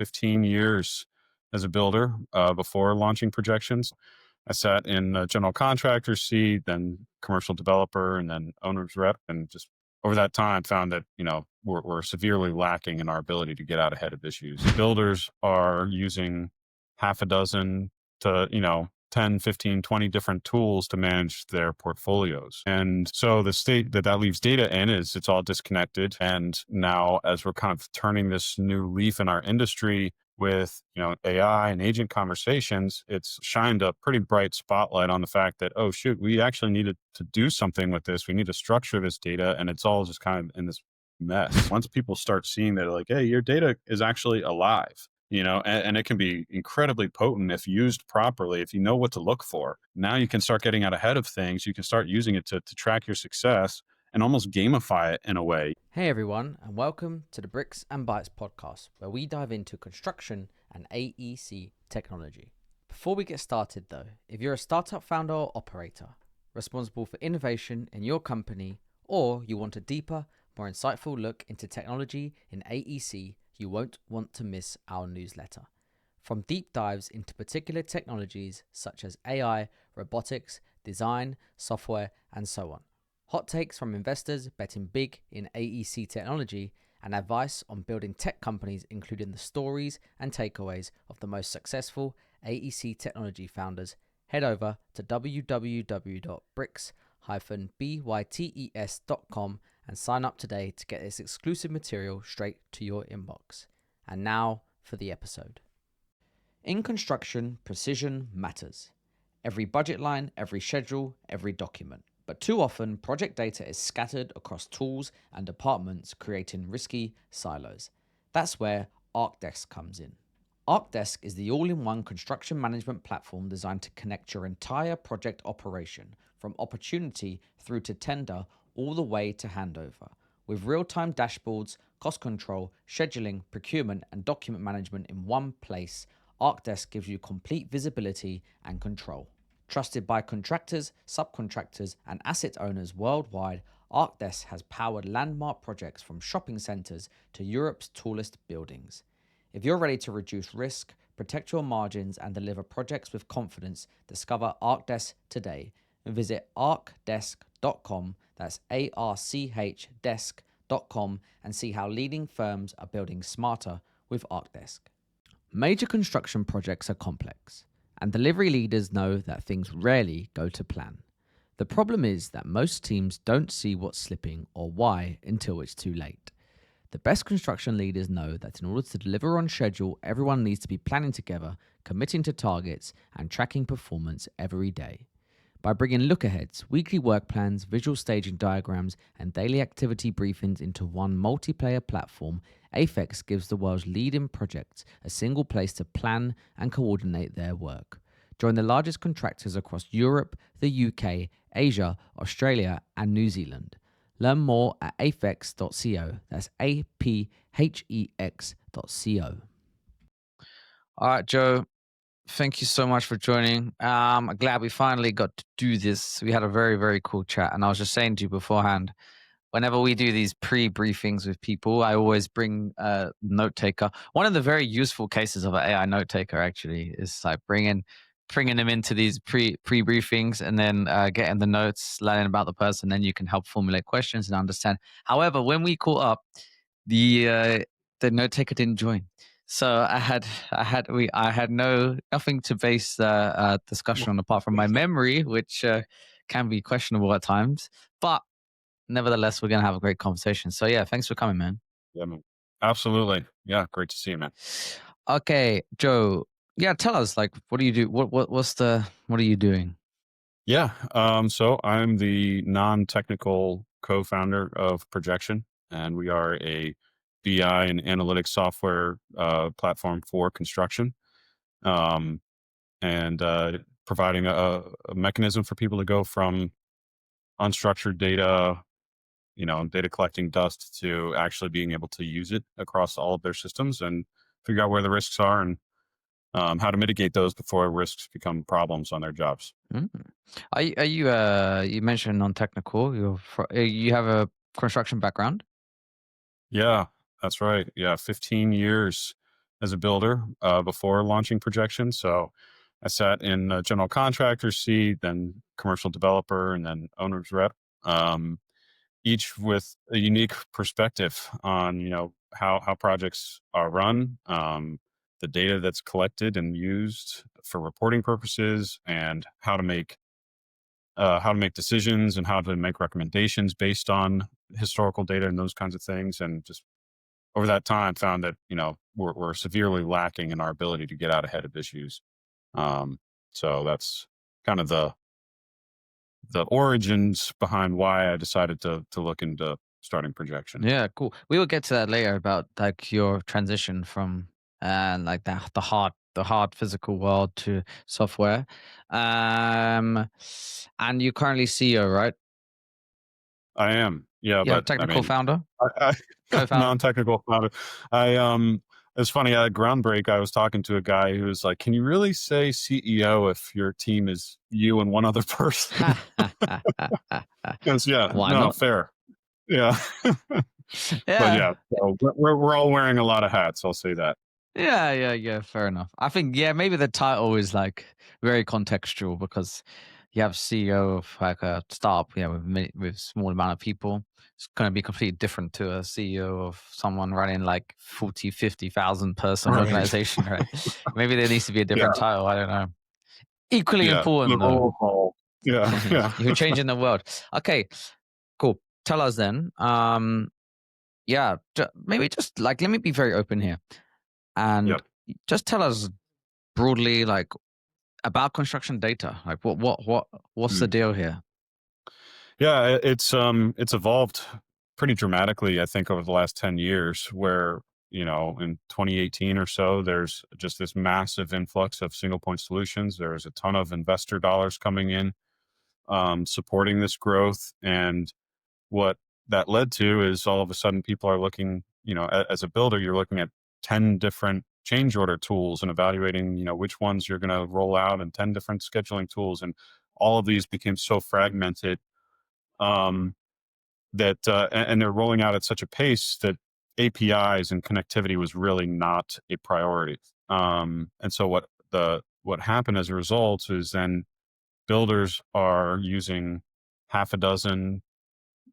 15 years as a builder before launching projections. I sat in a general contractor seat, then commercial developer, and then owner's rep. And just over that time, found that, we're severely lacking in our ability to get out ahead of issues. Builders are using half a dozen to, 10, 15, 20 different tools to manage their portfolios. And so the state that leaves data in is it's all disconnected. And now as we're kind of turning this new leaf in our industry with, AI and agent conversations, it's shined a pretty bright spotlight on the fact that, oh shoot, we actually needed to do something with this. We need to structure this data, and it's all just kind of in this mess. Once people start seeing that, like, hey, your data is actually alive, and it can be incredibly potent if used properly, if you know what to look for. Now you can start getting out ahead of things. You can start using it to track your success and almost gamify it in a way. Hey everyone, and welcome to the Bricks and Bytes podcast, where we dive into construction and AEC technology. Before we get started though, if you're a startup founder or operator responsible for innovation in your company, or you want a deeper, more insightful look into technology in AEC, you won't want to miss our newsletter. From deep dives into particular technologies such as AI, robotics, design, software, and so on. Hot takes from investors betting big in AEC technology, and advice on building tech companies, including the stories and takeaways of the most successful AEC technology founders. Head over to www.bricks-bytes.com and sign up today to get this exclusive material straight to your inbox. And now for the episode. In construction, precision matters. Every budget line, every schedule, every document. But too often, project data is scattered across tools and departments, creating risky silos. That's where ArcDesk comes in. ArcDesk is the all-in-one construction management platform designed to connect your entire project operation, from opportunity through to tender, all the way to handover. With real-time dashboards, cost control, scheduling, procurement, and document management in one place, ArcDesk gives you complete visibility and control. Trusted by contractors, subcontractors, and asset owners worldwide, ArcDesk has powered landmark projects from shopping centers to Europe's tallest buildings. If you're ready to reduce risk, protect your margins, and deliver projects with confidence, discover ArcDesk today and visit arcdesk.com, that's ARCH desk.com, and see how leading firms are building smarter with ArcDesk. Major construction projects are complex, and delivery leaders know that things rarely go to plan. The problem is that most teams don't see what's slipping or why until it's too late. The best construction leaders know that in order to deliver on schedule, everyone needs to be planning together, committing to targets, and tracking performance every day. By bringing look-aheads, weekly work plans, visual staging diagrams, and daily activity briefings into one multiplayer platform, Aphex gives the world's leading projects a single place to plan and coordinate their work. Join the largest contractors across Europe, the UK, Asia, Australia, and New Zealand. Learn more at aphex.co. That's aphex.co. All right, Joe, thank you so much for joining. I'm glad we finally got to do this. We had a very, very cool chat. And I was just saying to you beforehand, whenever we do these pre-briefings with people, I always bring a note taker. One of the very useful cases of an AI note taker actually is like bringing them into these pre-briefings and then getting the notes, learning about the person. Then you can help formulate questions and understand. However, when we caught up, the note taker didn't join. So I had nothing to base the discussion on apart from my memory, which can be questionable at times. But nevertheless, we're gonna have a great conversation. So yeah, thanks for coming, man. Yeah, man. Absolutely. Yeah, great to see you, man. Okay, Joe. Yeah, tell us, like, what do you do? What are you doing? Yeah. So I'm the non-technical co-founder of Projection, and we are a BI and analytics software platform for construction, um, and providing a mechanism for people to go from unstructured data, data collecting dust, to actually being able to use it across all of their systems and figure out where the risks are and how to mitigate those before risks become problems on their jobs. Mm. Are you you mentioned non-technical? You have a construction background? Yeah, that's right. Yeah, 15 years as a builder before launching projections. So I sat in a general contractor seat, then commercial developer, and then owner's rep. Um, each with a unique perspective on how projects are run, the data that's collected and used for reporting purposes, and how to make decisions and how to make recommendations based on historical data and those kinds of things. And just over that time, found that we're severely lacking in our ability to get out ahead of issues. Um, so that's kind of the origins behind why I decided to look into starting projection. Yeah, cool. We will get to that later about like your transition from like the hard physical world to software. And you currently CEO, right? I am, yeah, Yeah, but I technical mean, founder, I co-founder. non-technical about it. It's funny at Groundbreak, I was talking to a guy who was like, "Can you really say CEO if your team is you and one other person?" Because yeah, Why no, not? fair. Yeah. But Yeah. yeah, so we're all wearing a lot of hats, I'll say that. Yeah. Fair enough. I think maybe the title is like very contextual because you have CEO of like a startup, with small amount of people. It's going to be completely different to a CEO of someone running like 40, 50,000 person Right. organization, right? Maybe there needs to be a Yeah, different title. I don't know. Equally yeah. The important though. roll call. Yeah, yeah. You're changing the world. Okay, cool. Tell us then. Yeah, maybe just like let me be very open here and Yep. just tell us broadly like about construction data. Like what's the Mm. deal here? Yeah, it's evolved pretty dramatically, I think, over the last 10 years, where, in 2018 or so, there's just this massive influx of single point solutions. There's a ton of investor dollars coming in, supporting this growth. And what that led to is all of a sudden people are looking, as a builder, you're looking at 10 different change order tools and evaluating, which ones you're going to roll out, and 10 different scheduling tools. And all of these became so fragmented, um, and they're rolling out at such a pace that APIs and connectivity was really not a priority. And so what happened as a result is then builders are using half a dozen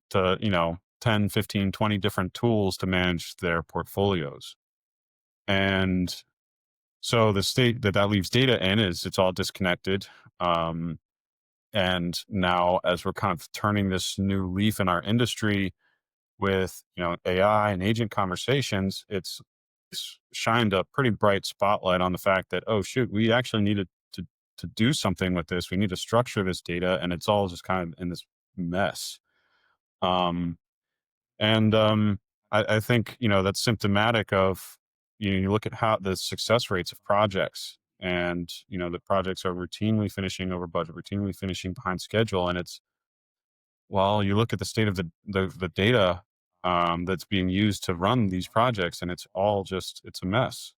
to 10, 15, 20 different tools to manage their portfolios. And so the state that leaves data in is it's all disconnected. um, and now, as we're kind of turning this new leaf in our industry with AI and agent conversations, it's shined a pretty bright spotlight on the fact that, oh shoot, we actually needed to do something with this. We need to structure this data, and it's all just kind of in this mess. Um, and I think that's symptomatic of, you look at how the success rates of projects, and the projects are routinely finishing over budget, routinely finishing behind schedule, and it's, well, you look at the state of the data that's being used to run these projects, and it's a mess.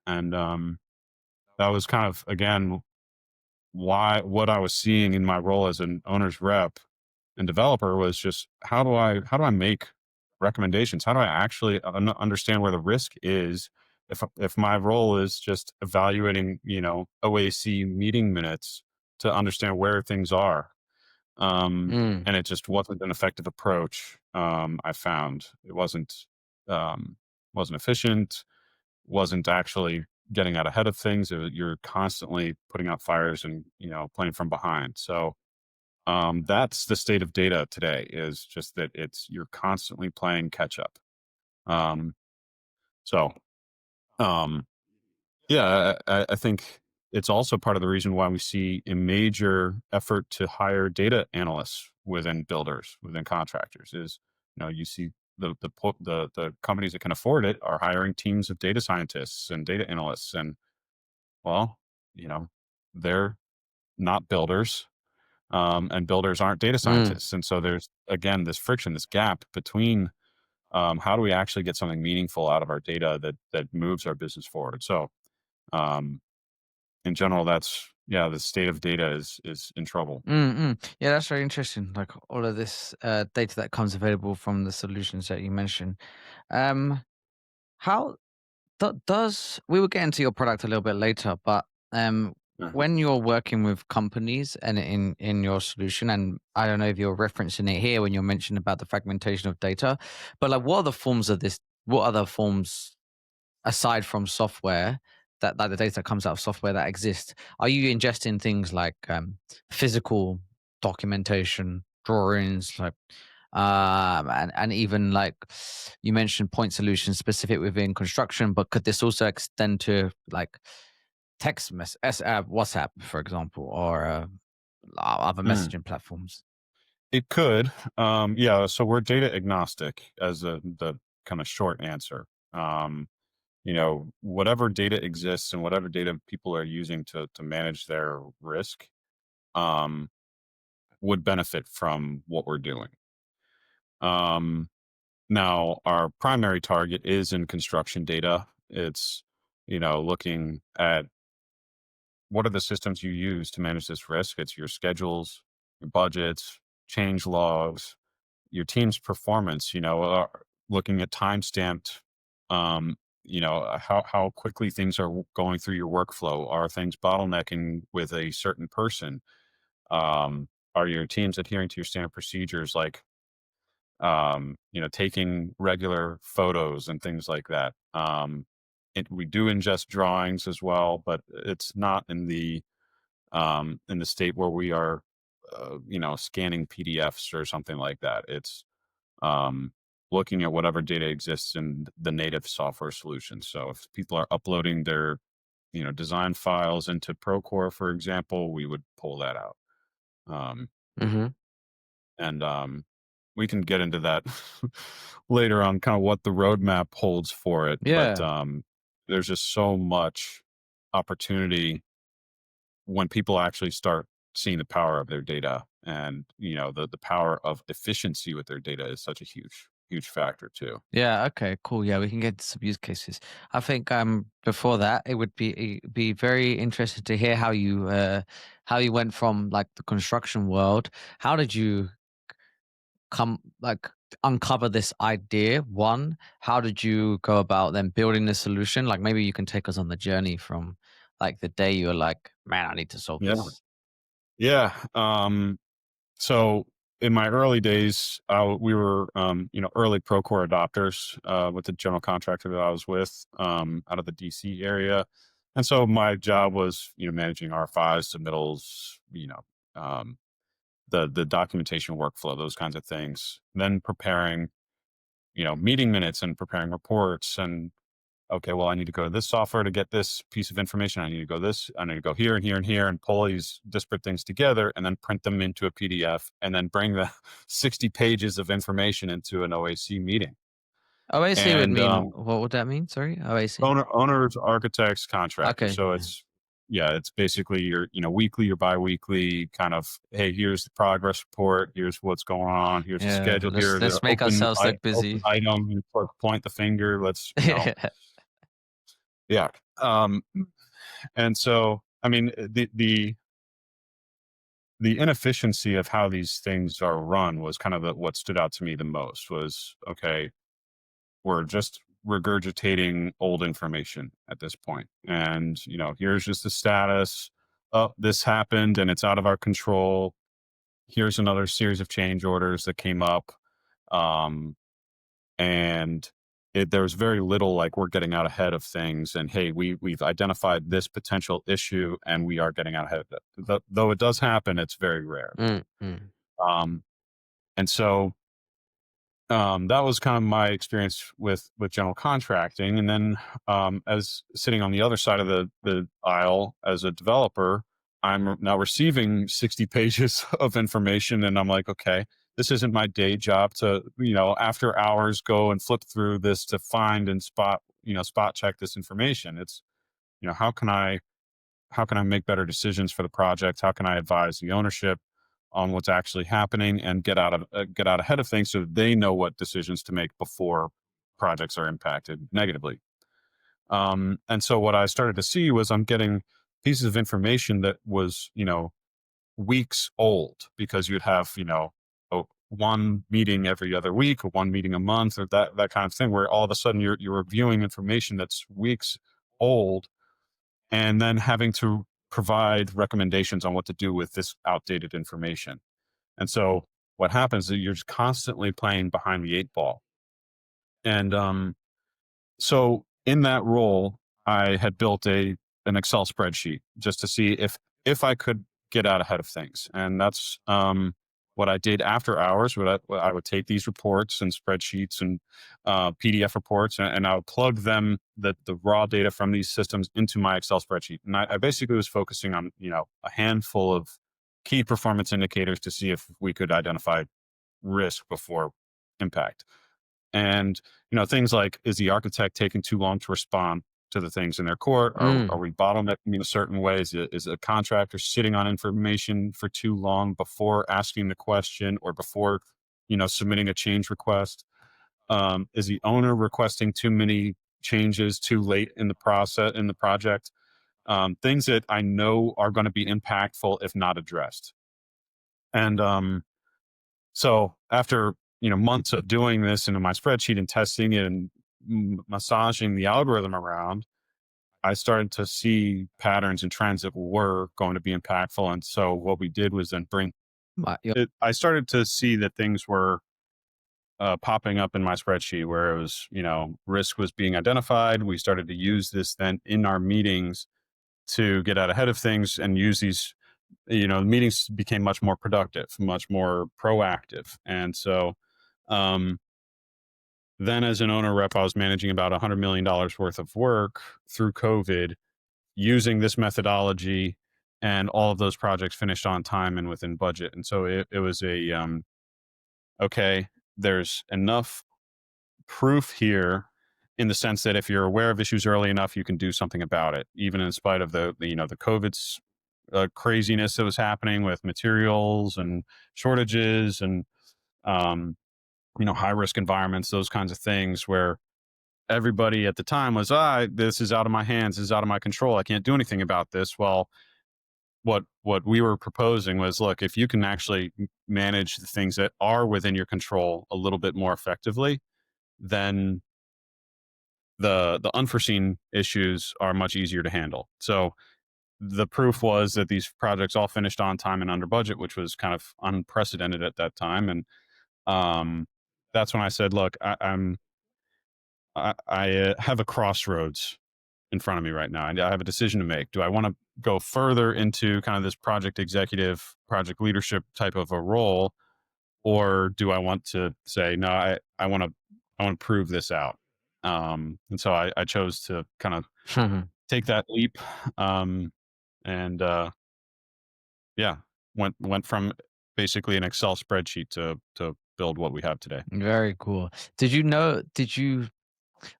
And that was kind of, again, why what I was seeing in my role as an owner's rep and developer was just, how do I make recommendations? How do I actually understand where the risk is? If my role is just evaluating, OAC meeting minutes to understand where things are, Mm, and it just wasn't an effective approach. I found it wasn't efficient, wasn't actually getting out ahead of things. You're constantly putting out fires and playing from behind. So that's the state of data today, is just that you're constantly playing catch up. Um, so um, yeah, I think it's also part of the reason why we see a major effort to hire data analysts within builders, within contractors. Is you see the companies that can afford it are hiring teams of data scientists and data analysts, and well, you know, they're not builders, and builders aren't data mm, scientists, and so there's again this friction, this gap between, how do we actually get something meaningful out of our data that moves our business forward. So um, in general, that's, yeah, the state of data is in trouble. Yeah, that's very interesting. Like all of this data that comes available from the solutions that you mentioned. How does we will get into your product a little bit later, but when you're working with companies and in your solution, and I don't know if you're referencing it here when you're mentioning about the fragmentation of data, but like what are the forms of this? What other forms aside from software that the data comes out of software that exists? Are you ingesting things like physical documentation, drawings, like and even like you mentioned point solutions specific within construction, but could this also extend to like WhatsApp, for example, or other messaging platforms? It could. Yeah. So we're data agnostic as the kind of short answer. Whatever data exists and whatever data people are using to manage their risk, um, would benefit from what we're doing. Now, our primary target is in construction data. It's, looking at what are the systems you use to manage this risk. It's your schedules, your budgets, change logs, your team's performance, looking at time stamped, how quickly things are going through your workflow. Are things bottlenecking with a certain person? Are your teams adhering to your standard procedures, like taking regular photos and things like that. We do ingest drawings as well, but it's not in the state where we are, scanning PDFs or something like that. It's um, looking at whatever data exists in the native software solution. So if people are uploading their, design files into Procore, for example, we would pull that out. Um, Mm-hmm. and we can get into that later on, kind of what the roadmap holds for it. But Yeah. there's just so much opportunity when people actually start seeing the power of their data, and the power of efficiency with their data is such a huge factor too. Yeah. Okay. Cool. Yeah, we can get to some use cases. I think before that, it would be very interesting to hear how you went from like the construction world. How did you come like uncover this idea? One, how did you go about then building the solution? Like maybe you can take us on the journey from like the day you were like, man, I need to solve Yeah. this. Yeah. So in my early days, we were, early Procore adopters with the general contractor that I was with, out of the DC area. And so my job was, managing R5s, submittals, um, the documentation workflow, those kinds of things. Then preparing, meeting minutes and preparing reports. And okay, well, I need to go to this software to get this piece of information. I need to go I need to go here and here and here and pull these disparate things together and then print them into a PDF and then bring the 60 pages of information into an OAC meeting. OAC would And mean, what would that mean? Sorry, OAC. owners, architects, contractors. Okay. So it's basically your, weekly or biweekly kind of, hey, here's the progress report. Here's what's going on. Here's the Yeah. schedule. Here are the Let's make ourselves look open busy. item. Point the finger. Let's, yeah. And so, I mean, the inefficiency of how these things are run was kind of what stood out to me the most. Was, okay, we're just regurgitating old information at this point, and here's just the status. Oh, this happened, and it's out of our control. Here's another series of change orders that came up, um, and there was very little like we're getting out ahead of things, and hey, we've identified this potential issue and we are getting out ahead of it. Though it does happen, it's very rare. Mm, mm. um, and so that was kind of my experience with general contracting. And then as sitting on the other side of the aisle as a developer, I'm now receiving 60 pages of information, and I'm like, okay, this isn't my day job to, after hours go and flip through this to find and spot check this information. It's, how can I make better decisions for the project? How can I advise the ownership on what's actually happening and get out ahead of things so they know what decisions to make before projects are impacted negatively? And so what I started to see was I'm getting pieces of information that was, weeks old, because you'd have, one meeting every other week or one meeting a month or that kind of thing, where all of a sudden you're reviewing information that's weeks old and then having to provide recommendations on what to do with this outdated information. And so what happens is you're just constantly playing behind the eight ball. And so in that role, I had built an Excel spreadsheet just to see if I could get out ahead of things. And that's what I did after hours. I would take these reports and spreadsheets and PDF reports, and I would plug them, the raw data from these systems, into my Excel spreadsheet. And I basically was focusing on a handful of key performance indicators to see if we could identify risk before impact. And things like, is the architect taking too long to respond to the things in their court? Are we bottlenecking in a certain way? Is a contractor sitting on information for too long before asking the question or before submitting a change request? Is the owner requesting too many changes too late in the process, in the project? Things that I know are going to be impactful if not addressed. And so after months of doing this into my spreadsheet and testing it and massaging the algorithm around, I started to see patterns and trends that were going to be impactful. And so what we did was then bring it. I started to see that things were popping up in my spreadsheet where it was, risk was being identified. We started to use this then in our meetings to get out ahead of things and use these. The meetings became much more productive, much more proactive. And so then as an owner rep, I was managing about $100 million worth of work through COVID using this methodology, and all of those projects finished on time and within budget. And so it was okay, there's enough proof here in the sense that if you're aware of issues early enough, you can do something about it, even in spite of the COVID's craziness that was happening with materials and shortages and high risk environments, those kinds of things where everybody at the time was, this is out of my hands, this is out of my control, I can't do anything about this. Well, what we were proposing was, look, if you can actually manage the things that are within your control a little bit more effectively, then the unforeseen issues are much easier to handle. So the proof was that these projects all finished on time and under budget, which was kind of unprecedented at that time. And that's when I said, look, I have a crossroads in front of me right now. I have a decision to make. Do I want to go further into kind of this project executive, project leadership type of a role, or do I want to say, no, I want to prove this out? And so I chose to kind of take that leap, and yeah, went from basically an Excel spreadsheet to build what we have today. Very cool.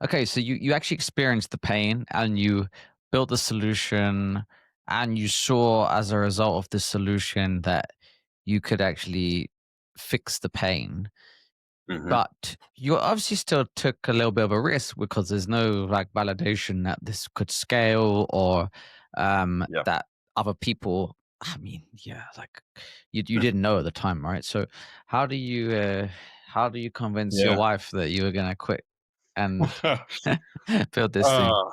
Okay, so you actually experienced the pain and you built the solution, and you saw as a result of the solution that you could actually fix the pain. Mhm. But you obviously still took a little bit of a risk because there's no like validation that this could scale, or Yeah. that other people, I mean, yeah, like you didn't know at the time, right? So how do you convince your Yeah. wife that you were gonna quit and build this thing? uh,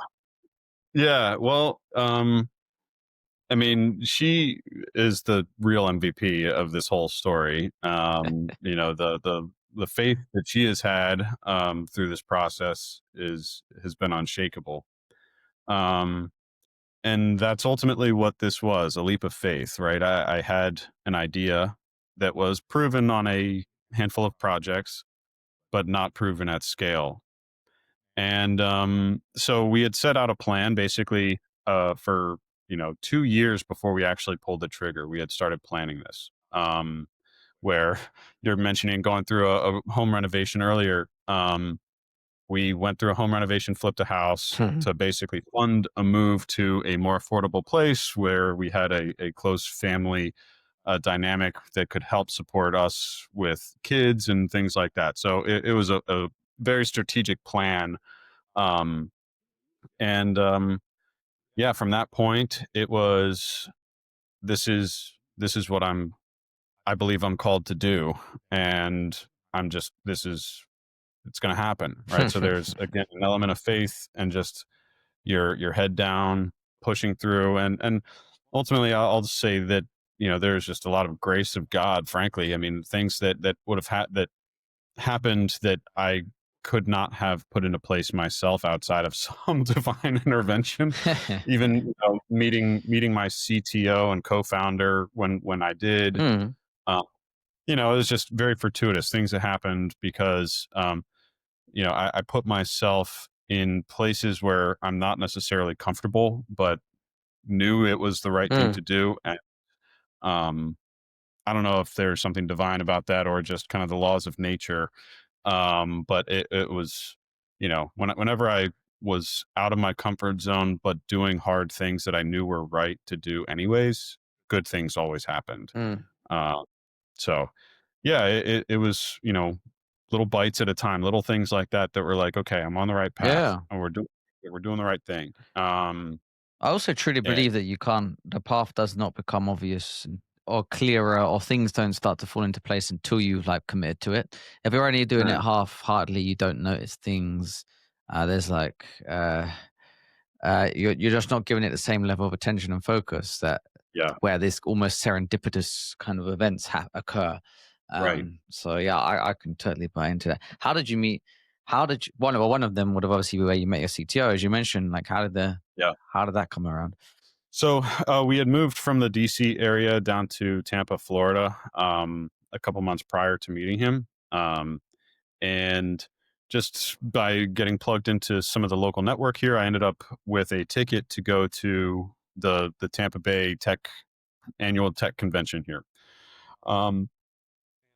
yeah. Well, I mean, she is the real MVP of this whole story. The faith that she has had through this process has been unshakable. Um, and that's ultimately what this was, a leap of faith, right? I had an idea that was proven on a handful of projects, but not proven at scale. And so we had set out a plan basically for 2 years before we actually pulled the trigger. We had started planning this. Where you're mentioning going through a home renovation earlier. We went through a home renovation, flipped a house to basically fund a move to a more affordable place where we had a close family dynamic that could help support us with kids and things like that. So it was a very strategic plan. Um, and yeah, from that point, it was, this is what I'm I believe I'm called to do, and it's going to happen, right? So there's again an element of faith and just your head down, pushing through, and ultimately, I'll just say that there's just a lot of grace of God. Frankly, I mean, things that would have that happened that I could not have put into place myself outside of some divine intervention. Even meeting my CTO and co-founder when I did, Mm, uh, it was just very fortuitous things that happened because I put myself in places where I'm not necessarily comfortable, but knew it was the right thing mm, to do. And um, I don't know if there's something divine about that or just kind of the laws of nature. But it was, whenever I was out of my comfort zone, but doing hard things that I knew were right to do anyways, good things always happened. mm. Uh, so yeah, it was, little bites at a time, little things like that that were like, okay, I'm on the right path Yeah. and we're doing the right thing. I also truly And believe that the path does not become obvious or clearer, or things don't start to fall into place until you've like committed to it. If you're only doing it sure. half-heartedly, you don't notice things. There's like you're just not giving it the same level of attention and focus that Yeah. where this almost serendipitous kind of events occur. Right. So yeah, I can totally buy into that. How did you meet? How did you, one of them would have obviously be where you met your CTO, as you mentioned. Like Yeah. how did that come around? So we had moved from the DC area down to Tampa, Florida, a couple months prior to meeting him. And just by getting plugged into some of the local network here, I ended up with a ticket to go to the Tampa Bay Tech annual tech convention here. Um,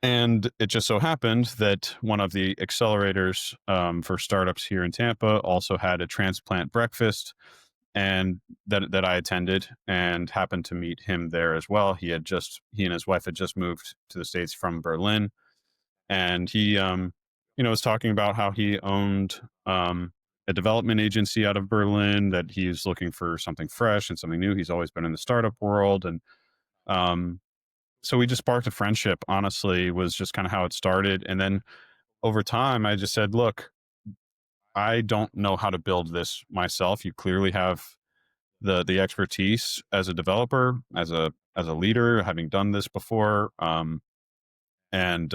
and it just so happened that one of the accelerators for startups here in Tampa also had a transplant breakfast, and that I attended and happened to meet him there as well. He and his wife had just moved to the States from Berlin, and he was talking about how he owned a development agency out of Berlin, that he's looking for something fresh and something new. He's always been in the startup world, and um so we just sparked a friendship. Honestly, was just kind of how it started. And then over time I just said, look, I don't know how to build this myself. You clearly have the expertise as a developer, as a leader, having done this before. And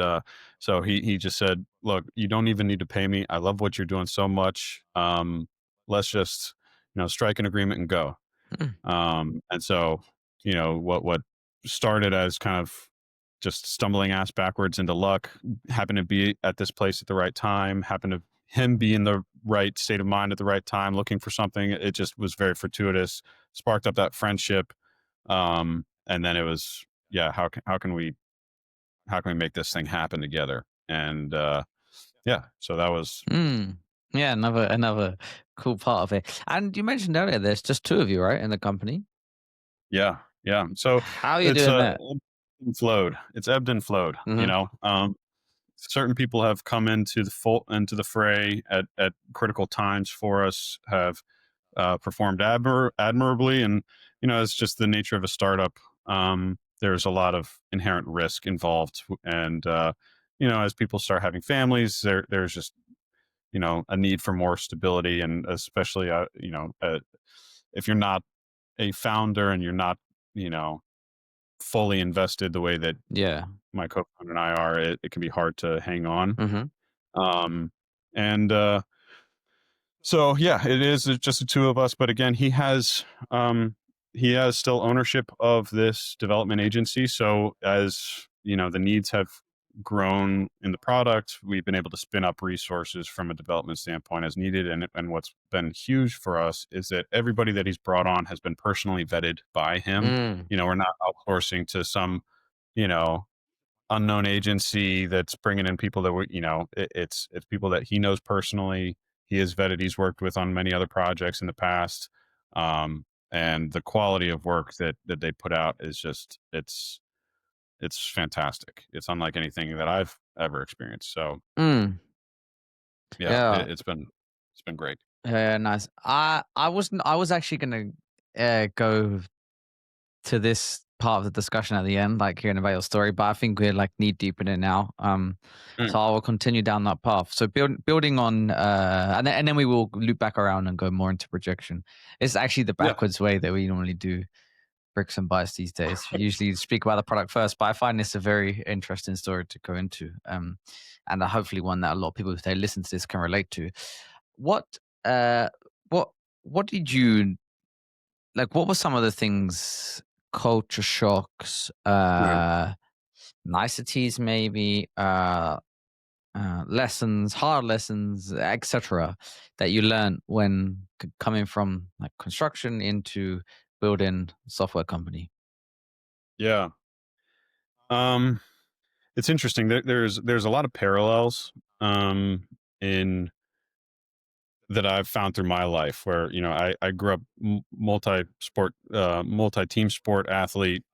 so he just said, "Look, you don't even need to pay me. I love what you're doing so much. Let's just strike an agreement and go." Mm, And so what started as kind of just stumbling ass backwards into luck, happened to be at this place at the right time, happened to him be in the right state of mind at the right time, looking for something. It just was very fortuitous, sparked up that friendship. And then it was, yeah, how can we make this thing happen together? And yeah, so that was, mm. Yeah, another cool part of it. And you mentioned earlier, there's just two of you, right, in the company. yeah, yeah. So How are you it's doing that? it's ebbed and flowed. Hmm. Certain people have come into the fray at critical times for us, have performed admirably, and it's just the nature of a startup. There's a lot of inherent risk involved, and as people start having families, there's just a need for more stability, and especially if you're not a founder and you're not you know fully invested the way that Yeah. my co-founder and I are, it can be hard to hang on. Hmm. Um, and So yeah, it is just the two of us. But again, he has still ownership of this development agency. So as the needs have grown in the product, we've been able to spin up resources from a development standpoint as needed. And what's been huge for us is that everybody that he's brought on has been personally vetted by him. Mm. We're not outsourcing to some you know unknown agency that's bringing in people that it's people that he knows personally. He has vetted. He's worked with on many other projects in the past, and the quality of work that they put out is just it's fantastic. It's unlike anything that I've ever experienced. So Mm. yeah, Yeah. it's been great. Yeah, nice. I was actually gonna go to this part of the discussion at the end, like hearing about your story, but I think we're like knee deep in it now. Mm. So I will continue down that path. So building on, and then we will loop back around and go more into projection. It's actually the Yeah. backwards way that we normally do Bricks and Bytes these days. We usually speak about the product first, but I find this a very interesting story to go into, and hopefully one that a lot of people, if they listen to this, can relate to. What, uh, what, what did you like? What were some of the things, culture shocks, Right. niceties, maybe, lessons, hard lessons, etc., that you learned when coming from like construction into building a software company? Yeah. Um, it's interesting. There's a lot of parallels in that I've found through my life where, I grew up multi-sport, multi-team sport athlete,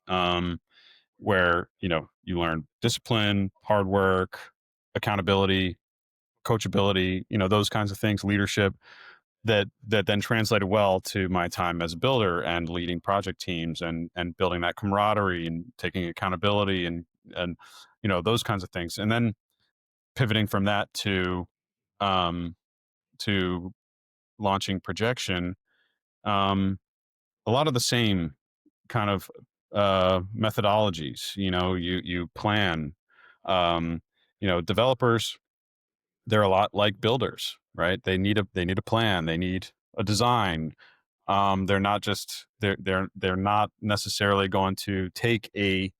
where, you learn discipline, hard work, accountability, coachability, those kinds of things, leadership that then translated well to my time as a builder and leading project teams and building that camaraderie and taking accountability and those kinds of things. And then pivoting from that um to launching projection, um a lot of the same kind of methodologies. You plan, um developers, they're a lot like builders, right? They need a plan, they need a design. They're not just they're not necessarily going to take a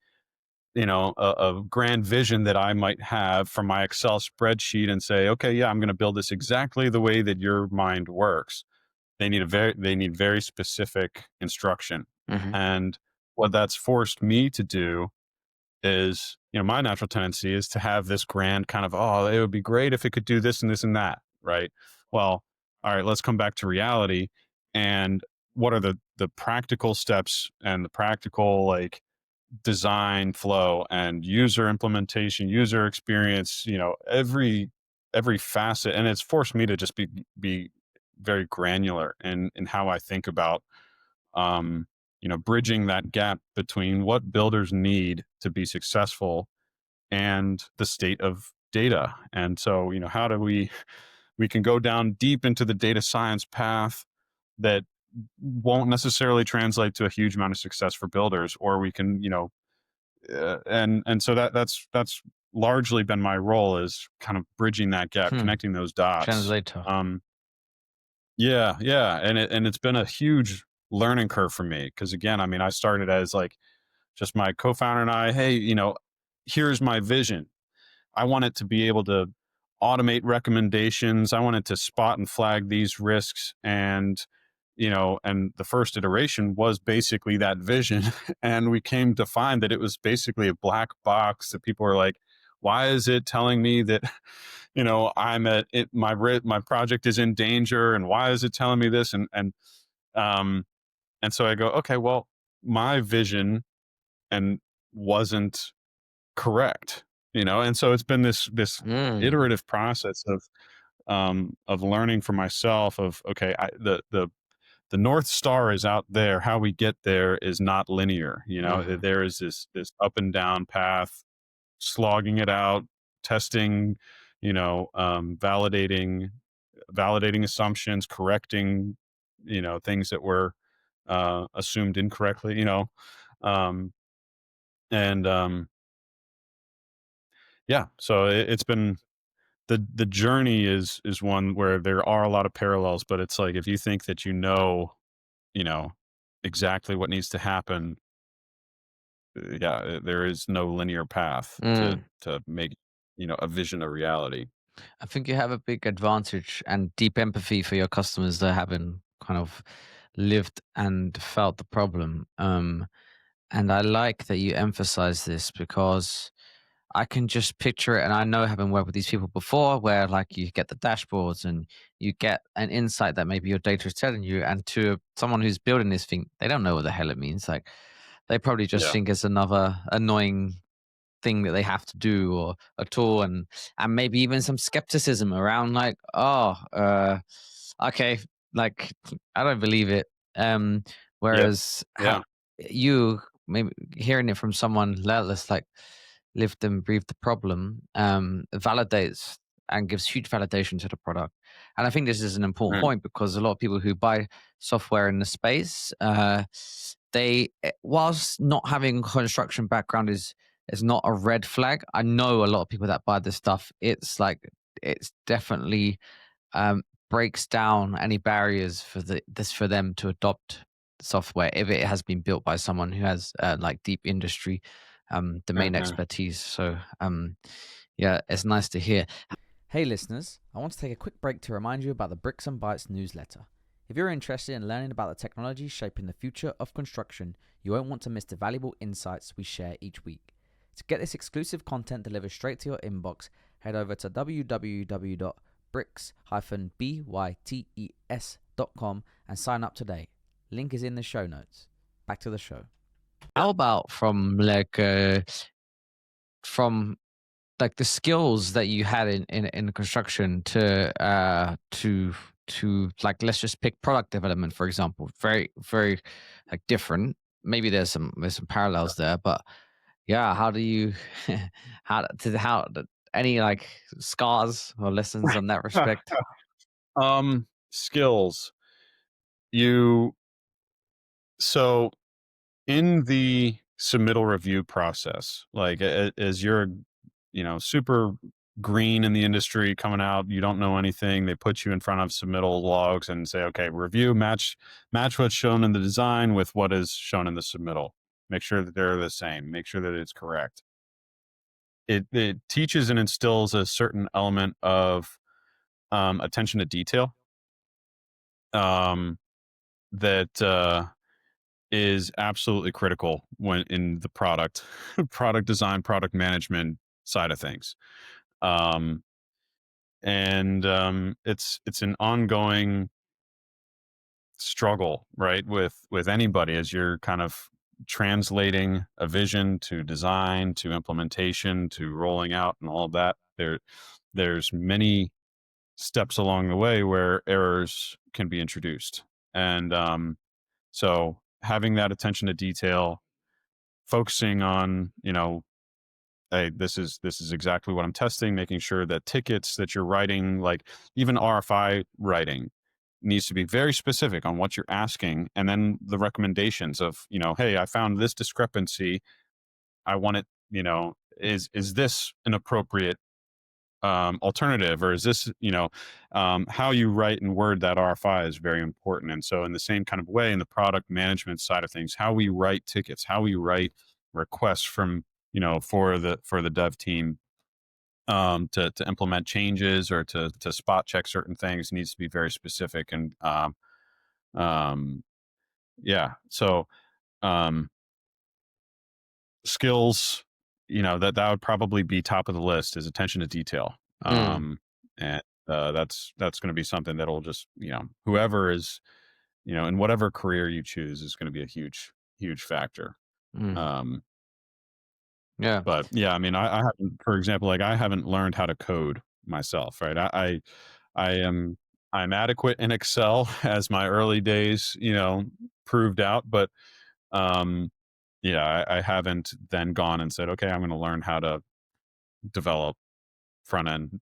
grand vision that I might have from my Excel spreadsheet and say, okay, yeah, I'm going to build this exactly the way that your mind works. They need very specific instruction. Hmm. And what that's forced me to do is, my natural tendency is to have this grand kind of, oh, it would be great if it could do this and this and that, right? Well, all right, let's come back to reality. And what are the practical steps and the practical, like, design flow and user implementation, user experience, every facet. And it's forced me to just be very granular in how I think about, bridging that gap between what builders need to be successful and the state of data. And so, how do we can go down deep into the data science path that won't necessarily translate to a huge amount of success for builders, or we can, and so that's largely been my role, is kind of bridging that gap, Hmm. connecting those dots. Translator. Yeah, yeah, and it's been a huge learning curve for me because, again, I mean, I started as, like, just my co-founder and I. Hey, here's my vision. I want it to be able to automate recommendations. I want it to spot and flag these risks. And the first iteration was basically that vision. And we came to find that it was basically a black box that people were like, why is it telling me that, I'm at it, my project is in danger? And why is it telling me this? Um, and so I go, okay, well, my vision and wasn't correct, and so it's been this Mm. iterative process of learning for myself of, okay, the North Star is out there. How we get there is not linear. Hmm. There is this up and down path, slogging it out, testing, validating assumptions, correcting, things that were assumed incorrectly. Um, and Yeah, so it's been, the journey is one where there are a lot of parallels, but it's like, if you think that you know exactly what needs to happen, yeah, there is no linear path to Mm. make a vision a reality. I think you have a big advantage and deep empathy for your customers that haven't kind of lived and felt the problem. And I like that you emphasize this because I can just picture it. And I know, having worked with these people before, where like you get the dashboards and you get an insight that maybe your data is telling you. And to someone who's building this thing, they don't know what the hell it means. Like they probably just Yeah. think it's another annoying thing that they have to do or a tool, and maybe even some skepticism around like, oh, okay, like I don't believe it. Yep. Whereas how Yeah. you maybe hearing it from someone that's like lived and breathed the problem, validates and gives huge validation to the product. And I think this is an important Mhm. point because a lot of people who buy software in the space, whilst not having construction background is not a red flag. I know a lot of people that buy this stuff. It's definitely um, breaks down any barriers for them to adopt software if it has been built by someone who has like deep industry domain Mhm. expertise. So yeah, it's nice to hear. Hey listeners, I want to take a quick break to remind you about the Bricks and Bytes newsletter. If you're interested in learning about the technology shaping the future of construction, you won't want to miss the valuable insights we share each week. To get this exclusive content delivered straight to your inbox, head over to www.bricks-bytes.com and sign up today. Link is in the show notes. Back to the show. How about from like the skills that you had in construction to like, let's just pick product development for example, very very like different. Maybe there's some parallels there, but yeah, how do you how any like scars or lessons on that respect? Skills. You so in the submittal review process, like as you're, super green in the industry coming out, you don't know anything. They put you in front of submittal logs and say, okay, review, match what's shown in the design with what is shown in the submittal. Make sure that they're the same. Make sure that it's correct. It teaches and instills a certain element of attention to detail um, that is absolutely critical when in the product design, product management side of things. Um, and it's an ongoing struggle, right, with anybody as you're kind of translating a vision to design to implementation to rolling out and all of that. There's many steps along the way where errors can be introduced, and so having that attention to detail, focusing on, hey, this is exactly what I'm testing, making sure that tickets that you're writing, like even RFI writing, needs to be very specific on what you're asking, and then the recommendations of, hey, I found this discrepancy. I want it, is this an appropriate alternative, or is this, how you write and word that RFI is very important. And so in the same kind of way, in the product management side of things, how we write tickets, how we write requests from, for the dev team to implement changes or to spot check certain things needs to be very specific. And um, yeah, so um, skills, that would probably be top of the list, is attention to detail. Mm, And that's going to be something that'll just, whoever is, in whatever career you choose, is going to be a huge factor. mm, Um, yeah. but yeah, I mean, I haven't, for example, like I haven't learned how to code myself, right? I'm adequate in Excel as my early days, proved out, but um, yeah, I haven't then gone and said, okay, I'm going to learn how to develop front end,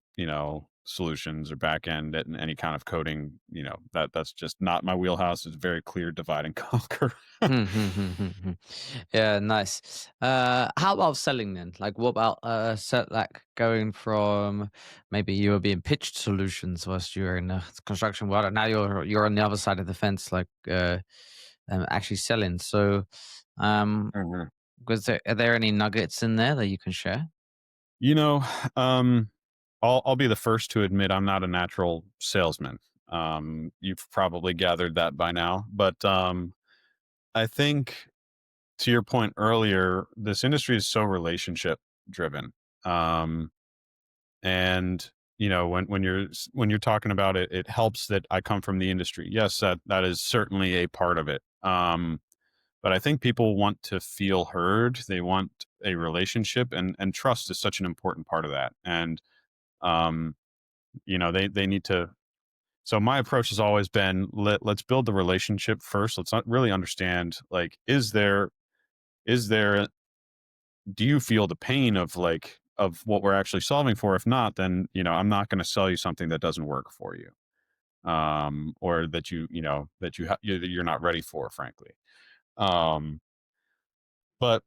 solutions or back end and any kind of coding. That's just not my wheelhouse. It's very clear divide and conquer. Yeah, nice. How about selling then? Like, what about like going from maybe you were being pitched solutions whilst you were in the construction world, and now you're on the other side of the fence, like actually selling. So, um, Mhm. are there any nuggets in there that you can share? You know, um, I'll be the first to admit I'm not a natural salesman. You've probably gathered that by now, but I think, to your point earlier, this industry is so relationship driven. Um, and when you're talking about it, it helps that I come from the industry. Yes, that is certainly a part of it. But I think people want to feel heard. They want a relationship, and trust is such an important part of that. And um, they need to. So my approach has always been, let's build the relationship first. Let's not really understand, like, is there do you feel the pain of what we're actually solving for? If not, then, I'm not going to sell you something that doesn't work for you. Or that you're not ready for, frankly. Um, but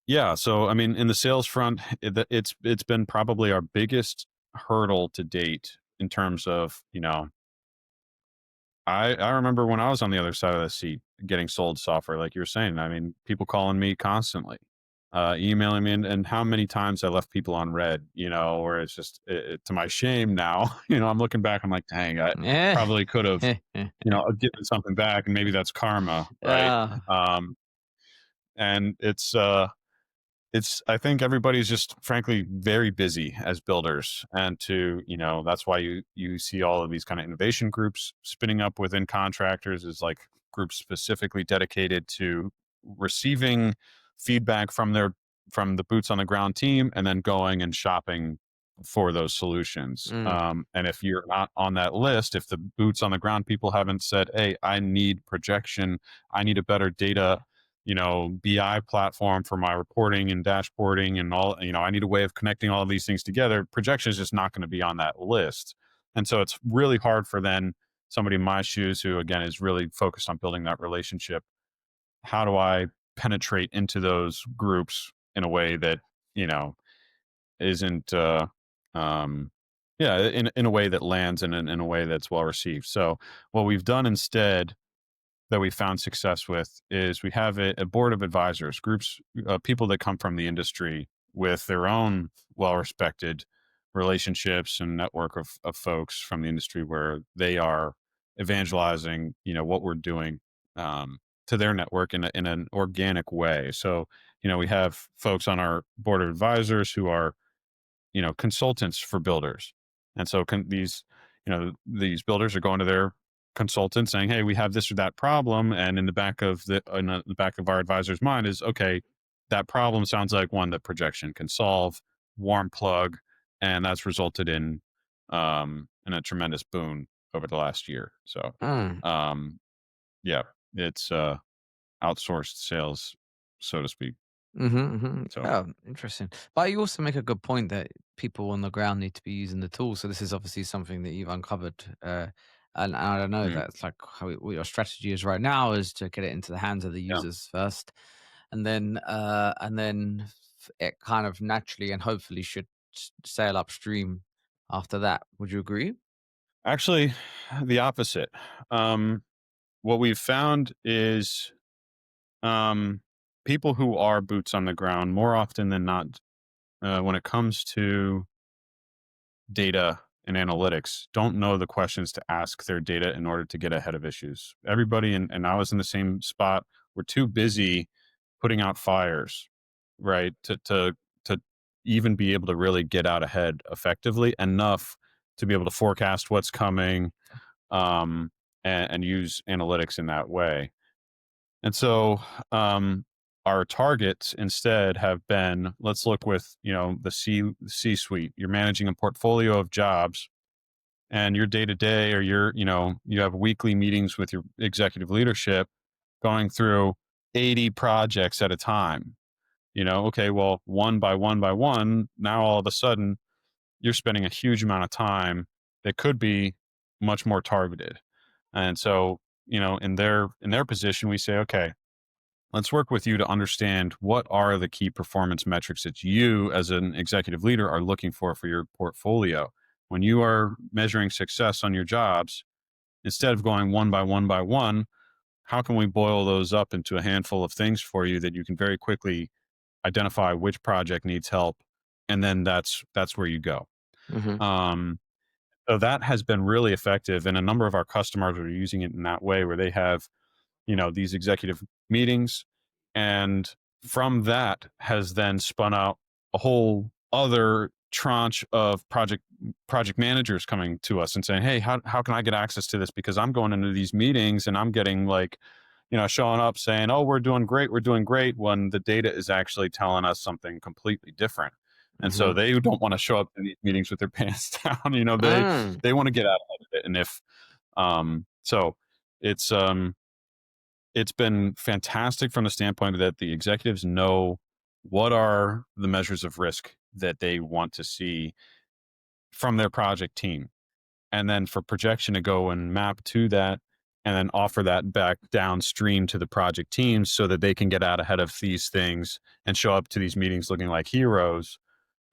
yeah, so I mean, in the sales front, it's been probably our biggest hurdle to date in terms of, I remember when I was on the other side of the seat getting sold software, like you were saying. I mean, people calling me constantly, emailing me, and how many times I left people on red, where it's just to my shame now. I'm looking back, I'm like, dang, I Yeah. probably could have, given something back, and maybe that's karma, right? Yeah. And I think everybody's just frankly very busy as builders, and that's why you see all of these kind of innovation groups spinning up within contractors, is like groups specifically dedicated to receiving feedback from the boots on the ground team, and then going and shopping for those solutions. Mm. And if you're not on that list, if the boots on the ground people haven't said, hey, I need projection, I need a better data BI platform for my reporting and dashboarding and all, I need a way of connecting all of these things together. Projection is just not going to be on that list. And so it's really hard for then somebody in my shoes who, again, is really focused on building that relationship. How do I penetrate into those groups in a way that, isn't, yeah, in a way that lands and in a way that's well received. So what we've done instead that we found success with is we have a board of advisors, groups, people that come from the industry with their own well-respected relationships and network of folks from the industry, where they are evangelizing, what we're doing, to their network in an organic way. So, we have folks on our board of advisors who are, consultants for builders. And so these builders are going to their consultant saying, hey, we have this or that problem. And in the back of our advisor's mind is, okay, that problem sounds like one that projection can solve, warm plug. And that's resulted in a tremendous boon over the last year. So, Mm. yeah, it's outsourced sales, so to speak. So Yeah, interesting. But you also make a good point that people on the ground need to be using the tools. So this is obviously something that you've uncovered. And I don't know, mm, that's like what your strategy is right now, is to get it into the hands of the yeah. users first, and then it kind of naturally and hopefully should sail upstream after that. Would you agree? Actually, the opposite. Um, what we've found is, um, people who are boots on the ground more often than not, when it comes to data and analytics, don't know the questions to ask their data in order to get ahead of issues. Everybody, and I was in the same spot, we're too busy putting out fires, right? To even be able to really get out ahead effectively enough to be able to forecast what's coming, um, and use analytics in that way. And so, our targets instead have been, let's look with, the C suite. You're managing a portfolio of jobs, and your day to day, or you have weekly meetings with your executive leadership, going through 80 projects at a time. Okay, well, one by one by one, now all of a sudden you're spending a huge amount of time that could be much more targeted. And so, in their position, we say, okay, let's work with you to understand what are the key performance metrics that you as an executive leader are looking for your portfolio. When you are measuring success on your jobs, instead of going one by one by one, how can we boil those up into a handful of things for you that you can very quickly identify which project needs help, and then that's where you go. Mm-hmm. um, so that has been really effective, and a number of our customers are using it in that way, where they have, these executive meetings, and from that has then spun out a whole other tranche of project managers coming to us and saying, hey, how can I get access to this, because I'm going into these meetings and I'm getting like, showing up saying, oh, we're doing great, when the data is actually telling us something completely different. And so Mm-hmm. they don't want to show up in these meetings with their pants down. Mm. They want to get out of it. And if so it's it's been fantastic from the standpoint that the executives know what are the measures of risk that they want to see from their project team. And then for projection to go and map to that and then offer that back downstream to the project teams so that they can get out ahead of these things and show up to these meetings looking like heroes.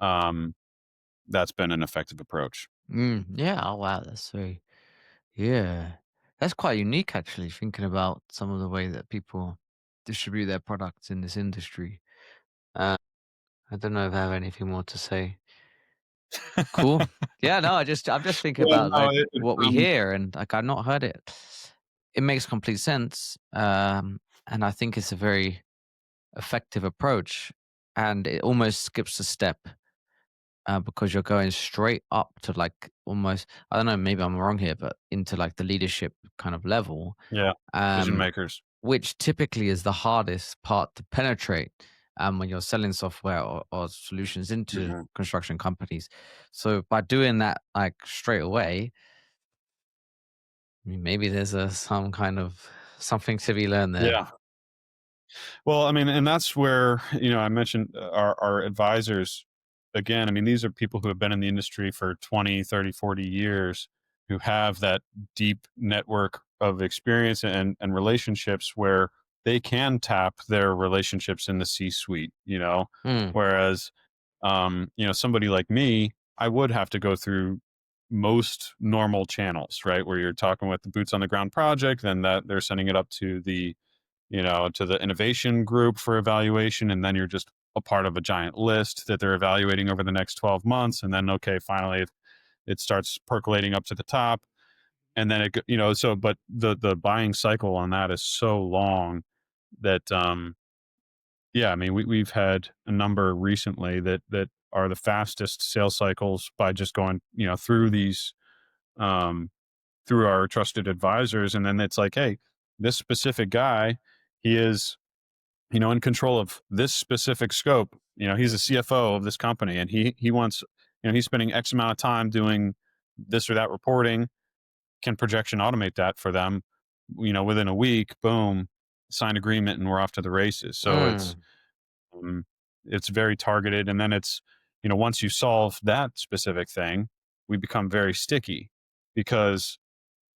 Um, that's been an effective approach. Yeah. Oh, wow. That's very, yeah. That's quite unique, actually, thinking about some of the way that people distribute their products in this industry. Uh, I don't know if I have anything more to say. Cool. Yeah, no, I'm just thinking Yeah, about no, like what we hear, and like I've not heard it. It makes complete sense. And I think it's a very effective approach, and it almost skips a step because you're going straight up to like almost, I don't know, maybe I'm wrong here, but into like the leadership kind of level, yeah, decision um, makers. which typically is the hardest part to penetrate when you're selling software or solutions into Mhm. construction companies. So by doing that like straight away, I mean, maybe there's some kind of something to be learned there. Yeah. Well, I mean, and that's where, I mentioned our advisors. Again, I mean, these are people who have been in the industry for 20, 30, 40 years who have that deep network of experience and relationships where they can tap their relationships in the C suite, Mm, whereas, somebody like me, I would have to go through most normal channels, right? Where you're talking with the boots on the ground project, then that they're sending it up to the innovation group for evaluation. And then you're just a part of a giant list that they're evaluating over the next 12 months. And then, okay, finally it starts percolating up to the top. And then but the buying cycle on that is so long that, yeah, I mean, we've had a number recently that are the fastest sales cycles by just going, through these, um, through our trusted advisors. And then it's like, hey, this specific guy, he is in control of this specific scope. He's a CFO of this company, and he wants, he's spending X amount of time doing this or that reporting. Can projection automate that for them? Within a week, boom, signed agreement, and we're off to the races. So mm, um, it's very targeted, and then it's once you solve that specific thing, we become very sticky because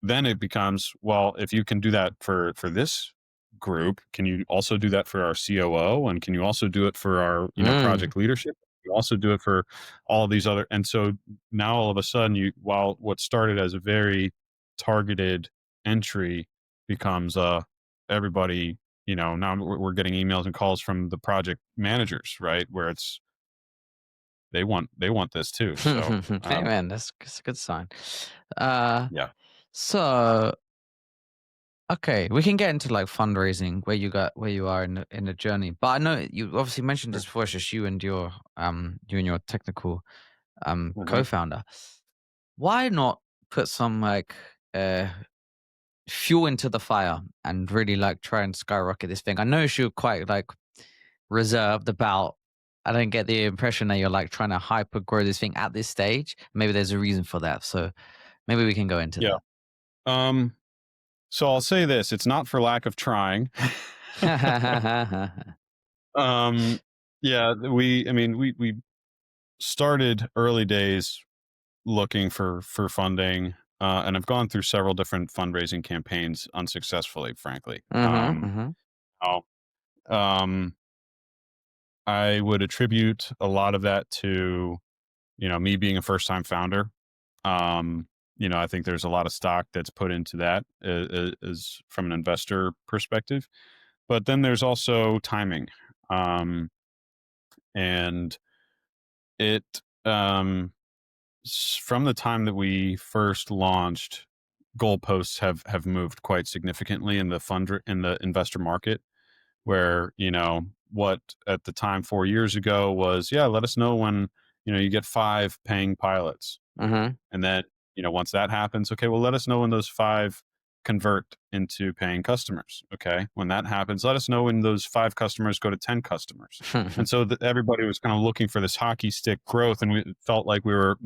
then it becomes, well, if you can do that for this group, can you also do that for our COO, and can you also do it for our mm, project leadership? You also do it for all these other, and so now all of a sudden, while what started as a very targeted entry becomes everybody, now we're getting emails and calls from the project managers, right, where it's they want this too. So hey man, that's a good sign. Uh, yeah. so okay, we can get into like fundraising where you are in the journey. But I know you obviously mentioned this before. It's just you and your technical Mhm. co-founder. Why not put some like fuel into the fire and really like try and skyrocket this thing? I know you're quite like reserved about. I don't get the impression that you're like trying to hyper grow this thing at this stage. Maybe there's a reason for that. So maybe we can go into Yeah. Um, So I'll say this, it's not for lack of trying. that. Um, yeah, I mean, we started early days looking for funding, and I've gone through several different fundraising campaigns unsuccessfully, frankly. Mhm, mhm, Now, um, I would attribute a lot of that to, me being a first time founder. Um, I think there's a lot of stock that's put into that is from an investor perspective. But then there's also timing. Um, and it, um, from the time that we first launched, goalposts have moved quite significantly in in the investor market, where, what at the time 4 years ago was, yeah, let us know when, you get 5 paying pilots. mhm. And then, once that happens, okay, well, let us know when those 5 convert into paying customers. Okay. When that happens, let us know when those 5 customers go to 10 customers. And so everybody was kind of looking for this hockey stick growth. And we felt like we were,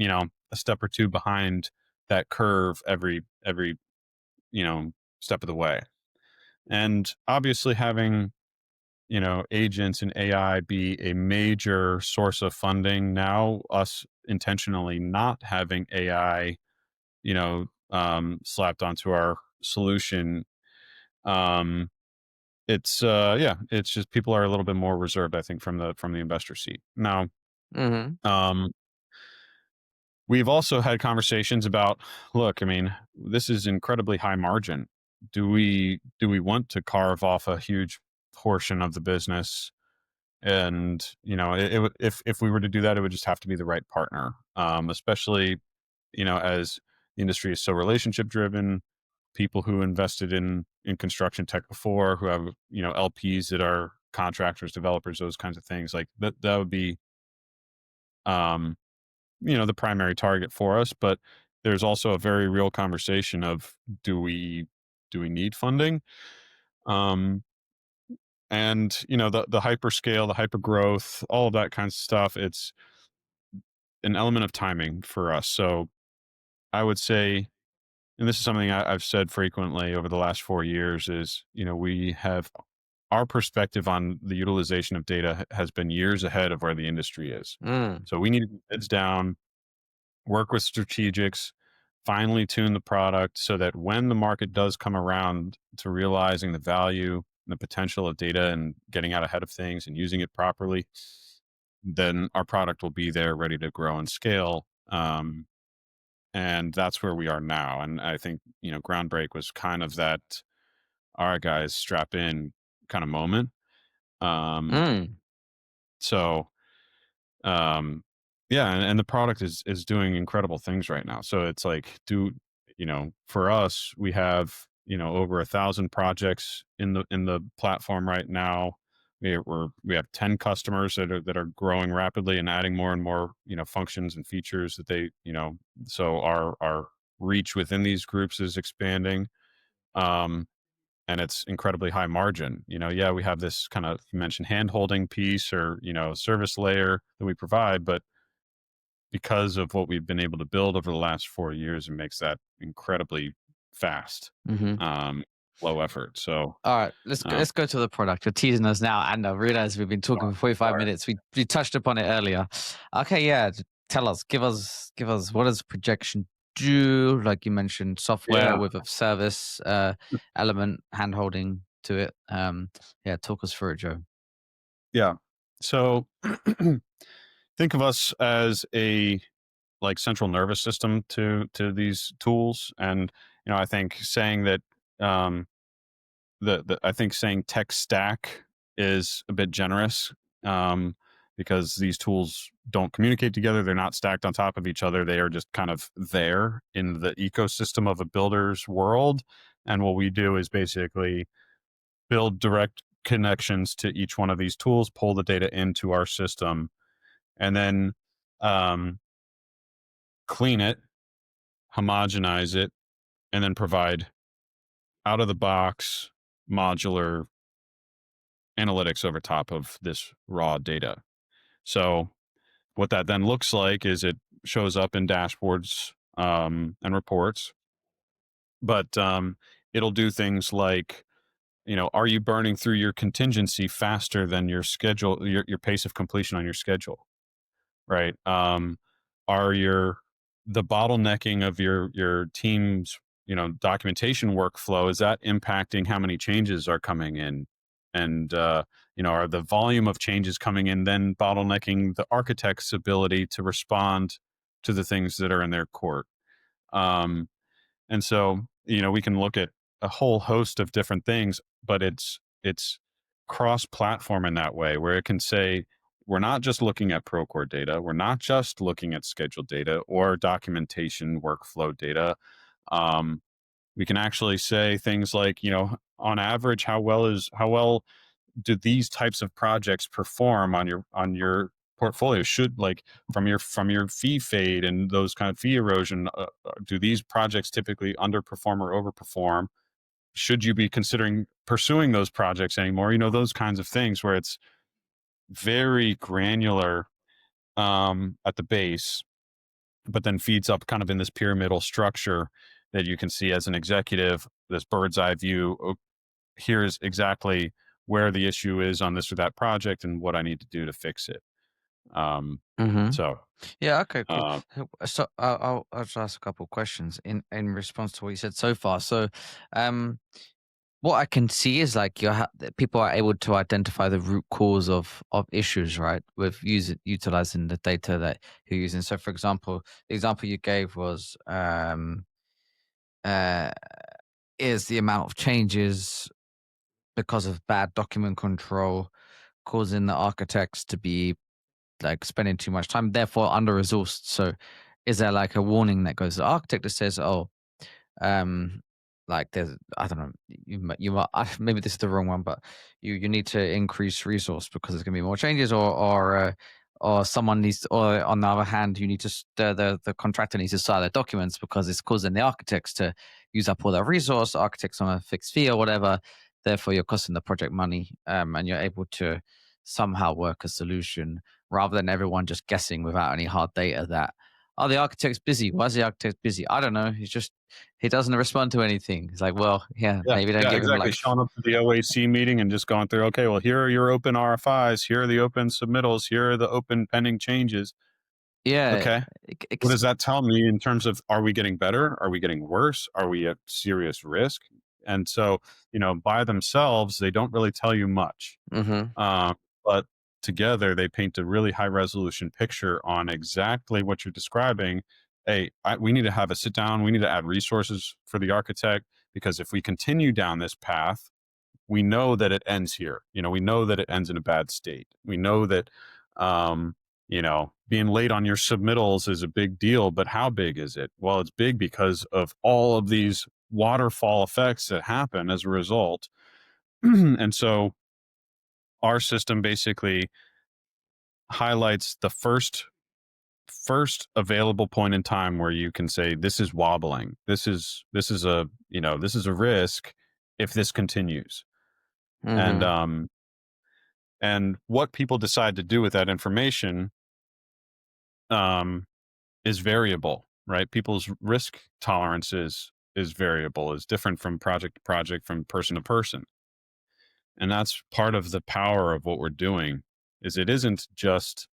a step or two behind that curve every, step of the way. And obviously having, agents and AI be a major source of funding now, us intentionally not having AI, slapped onto our solution. Um, it's just people are a little bit more reserved, I think, from the investor seat. Now, Mm-hmm. um, we've also had conversations about, look, I mean, this is incredibly high margin. Do we want to carve off a huge portion of the business? And if we were to do that, it would just have to be the right partner, especially as the industry is so relationship driven. People who invested in construction tech before, who have LPs that are contractors, developers, those kinds of things, like that would be um the primary target for us. But there's also a very real conversation of, do we need funding? um and the hyperscale, the hyper growth, all of that kind of stuff, it's an element of timing for us. So I would say, and this is something I've said frequently over the last 4 years, is we have, our perspective on the utilization of data has been years ahead of where the industry is. Mm. So we need to be heads down, work with strategics, finely tune the product so that when the market does come around to realizing the value and the potential of data and getting out ahead of things and using it properly, then our product will be there ready to grow and scale. And that's where we are now. And I think, Groundbreak was kind of that, all right, guys, strap in kind of moment. Um, Mm. so um yeah, and the product is doing incredible things right now. So it's like, for us, we have over 1,000 projects in the platform right now. We have 10 customers that are growing rapidly and adding more and more functions and features that they so our reach within these groups is expanding. um and it's incredibly high margin. Yeah, we have this kind of, you mentioned, hand holding piece, or service layer that we provide, but because of what we've been able to build over the last 4 years, it makes that incredibly fast, Mm-hmm. um, low effort. So, All right, let's go, um, let's go to the product. You're teasing us now, and I realize we've been talking for 45 sorry. minutes. We touched upon it earlier. Okay, yeah. Tell us, give us what does projection do? Like you mentioned, software Yeah, with a service element, hand holding to it. Yeah, talk us through it, Joe. yeah. So, think of us as a, like, central nervous system to these tools. And I think saying that, um, the I think saying tech stack is a bit generous, um, because these tools don't communicate together. They're not stacked on top of each other. They are just kind of there in the ecosystem of a builder's world. And what we do is basically build direct connections to each one of these tools, pull the data into our system, and then um, clean it, homogenize it, and then provide out of the box modular analytics over top of this raw data. So what that then looks like is it shows up in dashboards, and reports, but it'll do things like, are you burning through your contingency faster than your schedule, your pace of completion on your schedule, right? Are your the bottlenecking of your team's documentation workflow, is that impacting how many changes are coming in? And are the volume of changes coming in then bottlenecking the architect's ability to respond to the things that are in their court? Um, and so we can look at a whole host of different things, but it's cross platform in that way, where it can say, we're not just looking at Procore data, we're not just looking at scheduled data or documentation workflow data. um, we can actually say things like, on average, how well do these types of projects perform on your portfolio? Should, like, from your fee fade and those kind of fee erosion, do these projects typically underperform or overperform? Should you be considering pursuing those projects anymore? Those kinds of things, where it's very granular at the base, but then feeds up kind of in this pyramidal structure that you can see as an executive, this bird's eye view. here's exactly where the issue is on this or that project and what I need to do to fix it. Um, Mm-hmm. so, Yeah. Okay. Cool. uh, So I'll just ask a couple of questions in response to what you said so far. So, um, what I can see is like that people are able to identify the root cause of issues, right? With utilizing the data that you're using. So, for example, the example you gave was uh, is the amount of changes because of bad document control causing the architects to be like spending too much time, therefore under resourced. So, is there like a warning that goes to the architect that says, "Oh, um like there's I don't know, you might maybe this is the wrong one, but you need to increase resource because there's going to be more changes, or someone needs, or on the other hand you need to the contractor needs to sign their documents because it's causing the architects to use up all their resource, architects on a fixed fee or whatever, therefore you're costing the project money, and you're able to somehow work a solution rather than everyone just guessing without any hard data that, oh, the architect's busy. Why is the architect busy? I don't know. He doesn't respond to anything. It's like, well, yeah, yeah, maybe don't yeah, give him exactly. like, Showing up to the OAC meeting and just going through, okay, well, here are your open RFIs. Here are the open submittals. Here are the open pending changes. yeah, Okay. What does that tell me in terms of, are we getting better? Are we getting worse? Are we at serious risk? And so, by themselves, they don't really tell you much. mm-hmm, Uh, but together, they paint a really high resolution picture on exactly what you're describing. Hey, we need to have a sit down. We need to add resources for the architect, because if we continue down this path, we know that it ends here. We know that it ends in a bad state. We know that, being late on your submittals is a big deal, but how big is it? Well, it's big because of all of these waterfall effects that happen as a result. And so our system basically highlights the first available point in time where you can say, this is wobbling. This is a risk if this continues. And mm-hmm, and what people decide to do with that information, um, is variable, right? People's risk tolerance is variable, is different from project to project, from person to person. And that's part of the power of what we're doing. Is it isn't just,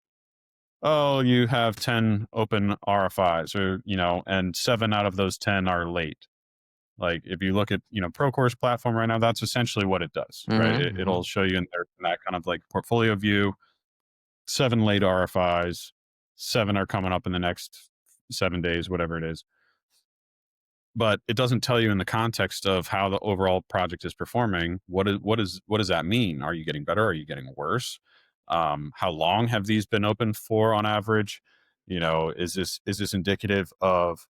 oh, you have 10 open RFIs, or, and 7 out of those 10 are late. Like, if you look at, Procore's platform right now, that's essentially what it does, right? mm-hmm, It'll show you in there, in that kind of like portfolio view, 7 late RFIs, 7 are coming up in the next 7 days, whatever it is. But it doesn't tell you in the context of how the overall project is performing. What does that mean? Are you getting better? Are you getting worse? How long have these been open for on average? Is this indicative of,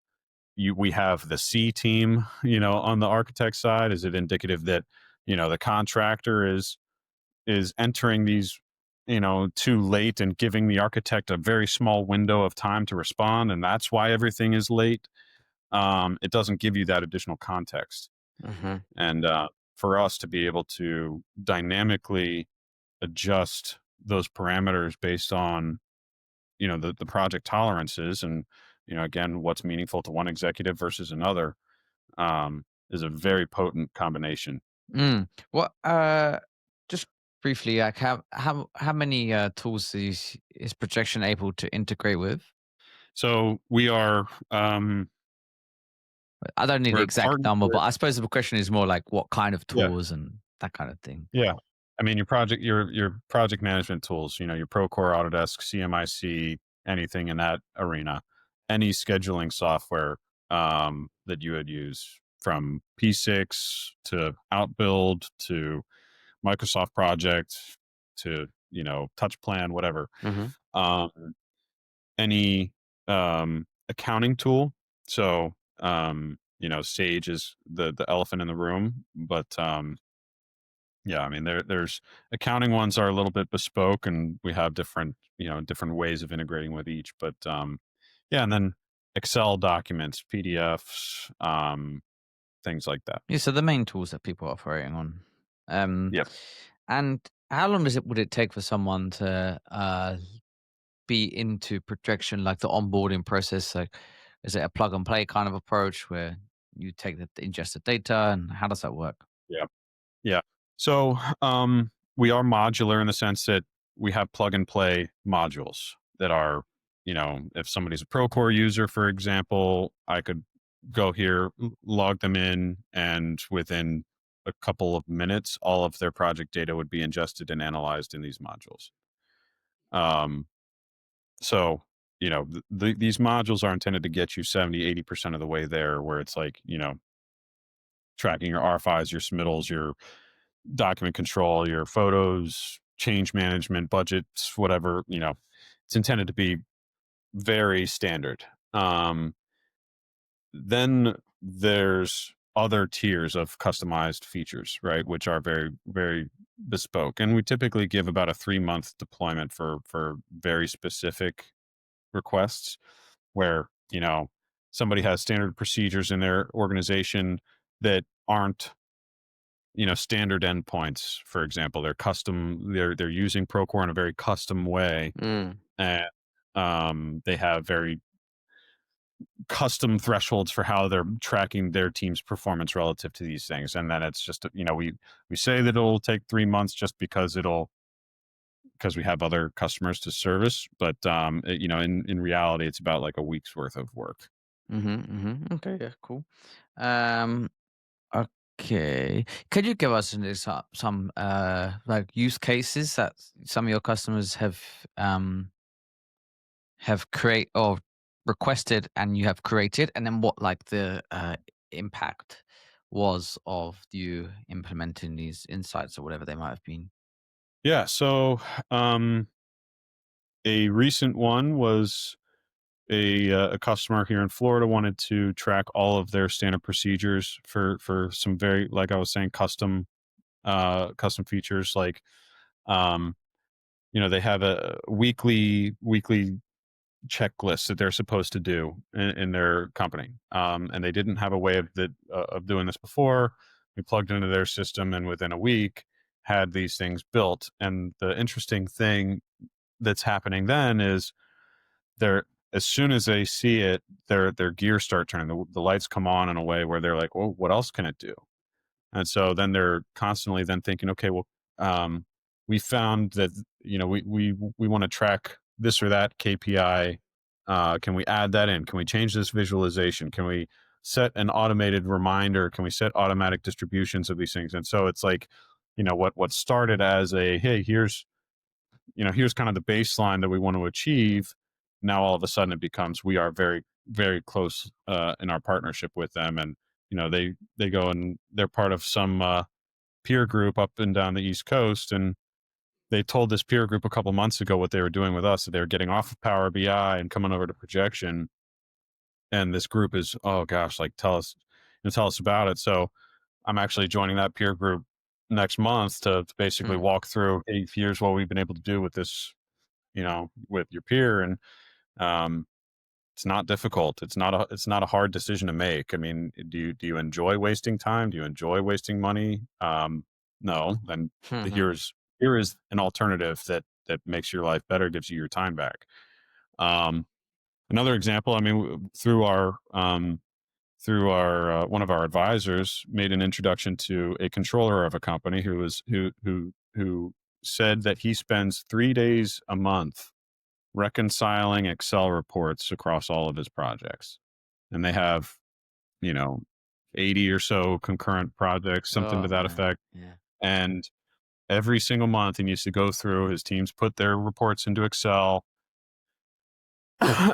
we have the C team, on the architect side? Is it indicative that, the contractor is entering these, too late and giving the architect a very small window of time to respond, and that's why everything is late? It doesn't give you that additional context. mm-hmm. And for us to be able to dynamically adjust those parameters based on, the project tolerances, and, again, what's meaningful to one executive versus another, is a very potent combination. What just briefly, like how many tools is projection able to integrate with? So we are, I don't need the we're exact partnered number, but with, I suppose the question is more like what kind of yeah, tools and that kind of thing. yeah. I mean, your project management tools, your Procore, Autodesk, CMIC, anything in that arena, any scheduling software, that you would use, from P6 to Outbuild to Microsoft Project to, TouchPlan, whatever. Mm-hmm. Um, any accounting tool. So, Sage is the elephant in the room, but yeah, I mean, there's accounting ones are a little bit bespoke, and we have different ways of integrating with each. But yeah, and then Excel documents, PDFs, things like that. Yeah, so the main tools that people are operating on. Um, Yep. and how long would it take for someone to be into projection, like the onboarding process? Like, is it a plug and play kind of approach where you take the ingested data, and how does that work? Yeah. Yeah. So we are modular in the sense that we have plug and play modules that are, if somebody's a Procore user, for example, I could go here, log them in, and within a couple of minutes, all of their project data would be ingested and analyzed in these modules. So, these modules are intended to get you 70-80% of the way there, where it's like, tracking your RFIs, your submittals, your document control, your photos, change management, budgets, whatever, it's intended to be very standard. Then there's other tiers of customized features, right, which are very, very bespoke. And we typically give about a 3-month deployment for very specific requests where, somebody has standard procedures in their organization that aren't, standard endpoints. For example, they're using Procore in a very custom way, Mm. and they have very custom thresholds for how they're tracking their team's performance relative to these things. And then it's just, we say that it'll take 3 months just because we have other customers to service, but in reality, it's about like a week's worth of work. Okay, yeah, cool. Um, okay. Could you give us some like use cases that some of your customers have create or requested and you have created, and then what like the impact was of you implementing these insights or whatever they might have been? Yeah. So a recent one was a customer here in Florida wanted to track all of their standard procedures for some very, like I was saying, custom features. Like um they have a weekly checklist that they're supposed to do in their company, and they didn't have a way of doing this before. We plugged into their system, and within a week had these things built. And the interesting thing that's happening then is they're as soon as they see it, their gears start turning. The lights come on in a way where they're like, "Well, what else can it do?" And so then they're constantly then thinking, "Okay, well, we found that we want to track this or that KPI. Can we add that in? Can we change this visualization? Can we set an automated reminder? Can we set automatic distributions of these things?" And so it's like, what started as a, hey, here's kind of the baseline that we want to achieve. Now all of a sudden it becomes, we are very, very close in our partnership with them. And they go and they're part of some peer group up and down the East Coast, and they told this peer group a couple months ago what they were doing with us, that they were getting off of Power BI and coming over to Projection. And this group is, oh gosh, like tell us about it. So I'm actually joining that peer group next month to basically Mm. walk through, hey, here's what we've been able to do with this, with your peer. And um, it's not difficult. It's not a hard decision to make. I mean, do you enjoy wasting time? Do you enjoy wasting money? No. Then here is an alternative that makes your life better, gives you your time back. Um, Another example, I mean, through our one of our advisors made an introduction to a controller of a company who said that he spends 3 days a month reconciling Excel reports across all of his projects. And they have, you know, 80 or so concurrent projects, something to Oh that man, effect. yeah. And every single month he needs to go through, his teams put their reports into Excel,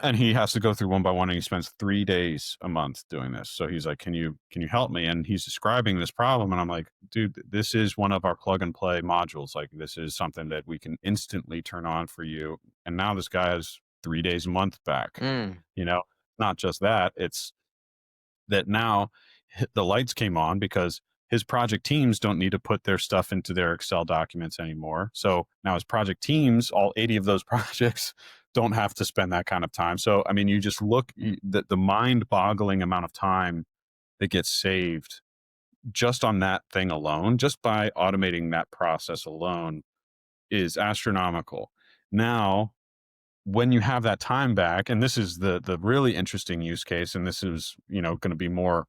and he has to go through one by one, and he spends 3 days a month doing this. So he's like, can you help me? And he's describing this problem, and I'm like, dude, this is one of our plug and play modules. Like, this is something that we can instantly turn on for you. And now this guy has 3 days a month back. Mm. Not just that, it's that now the lights came on because his project teams don't need to put their stuff into their Excel documents anymore. So now his project teams, all 80 of those projects, don't have to spend that kind of time. So, I mean, you just look the mind boggling amount of time that gets saved just on that thing alone, just by automating that process alone, is astronomical. Now, when you have that time back, and this is the really interesting use case, and this is, going to be more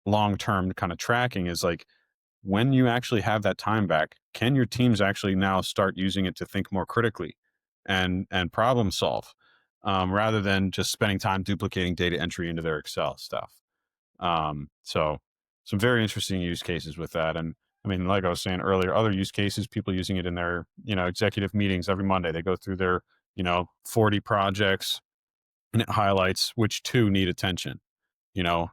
long-term kind of tracking, is like, when you actually have that time back, can your teams actually now start using it to think more critically and problem solve, rather than just spending time duplicating data entry into their Excel stuff? So some very interesting use cases with that. And I mean, like I was saying earlier, other use cases, people using it in their, executive meetings every Monday. They go through their, 40 projects, and it highlights which two need attention.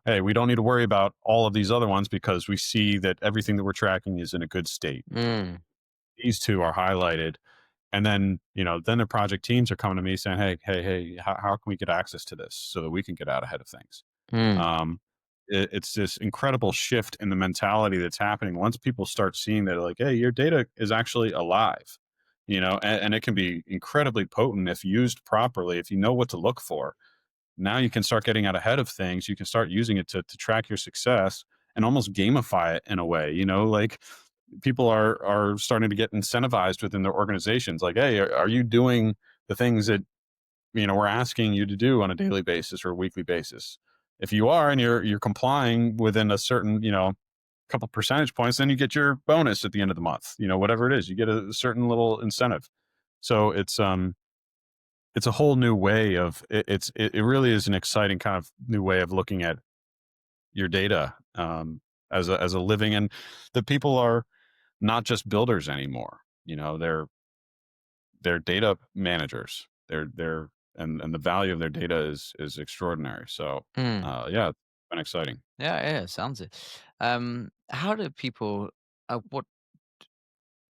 Hey, we don't need to worry about all of these other ones because we see that everything that we're tracking is in a good state. Mm. These two are highlighted. And then, then the project teams are coming to me saying, hey, how can we get access to this so that we can get out ahead of things? Mm. Um, it's this incredible shift in the mentality that's happening once people start seeing that, like, hey, your data is actually alive, and it can be incredibly potent if used properly, if you know what to look for. Now you can start getting out ahead of things. You can start using it to track your success and almost gamify it in a way, like people are starting to get incentivized within their organizations. Like, hey, are you doing the things that we're asking you to do on a daily basis or a weekly basis? If you are and you're complying within a certain couple percentage points, then you get your bonus at the end of the month. Whatever it is, you get a certain little incentive. So it's a whole new way of it really is an exciting kind of new way of looking at your data, as a living, and the people are not just builders anymore. They're data managers. They're and the value of their data is extraordinary. So Mm. yeah, it's been exciting. Yeah, sounds it. How do people? What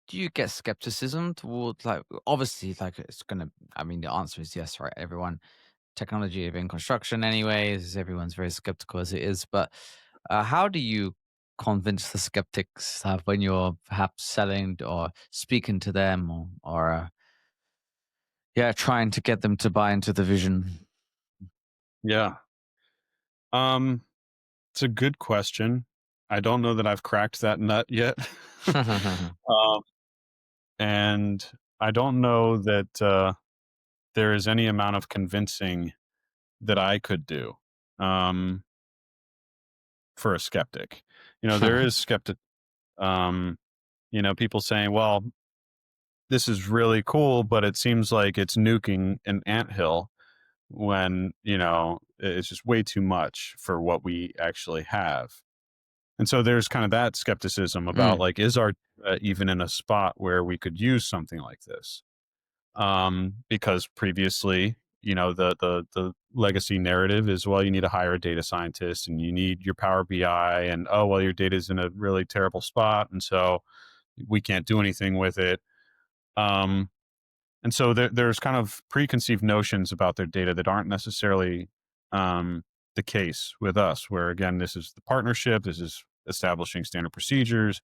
do you get skepticism towards? Like, obviously, like it's gonna. I mean, the answer is yes, right? Everyone, technology in construction, anyways. Everyone's very skeptical as it is. But how do you convince the skeptics when you're perhaps selling or speaking to them, or yeah, trying to get them to buy into the vision? Yeah. Um, it's a good question. I don't know that I've cracked that nut yet. um, and I don't know that there is any amount of convincing that I could do, um, for a skeptic. There is skeptic. Um, people saying, "Well, this is really cool, but it seems like it's nuking an anthill when it's just way too much for what we actually have." And so there's kind of that skepticism about, Mm. like, is our even in a spot where we could use something like this? Because previously, the legacy narrative is, well, you need to hire a data scientist and you need your Power BI, and oh well, your data is in a really terrible spot, and so we can't do anything with it. Um, and so there's kind of preconceived notions about their data that aren't necessarily the case with us. Where again, this is the partnership. This is establishing standard procedures.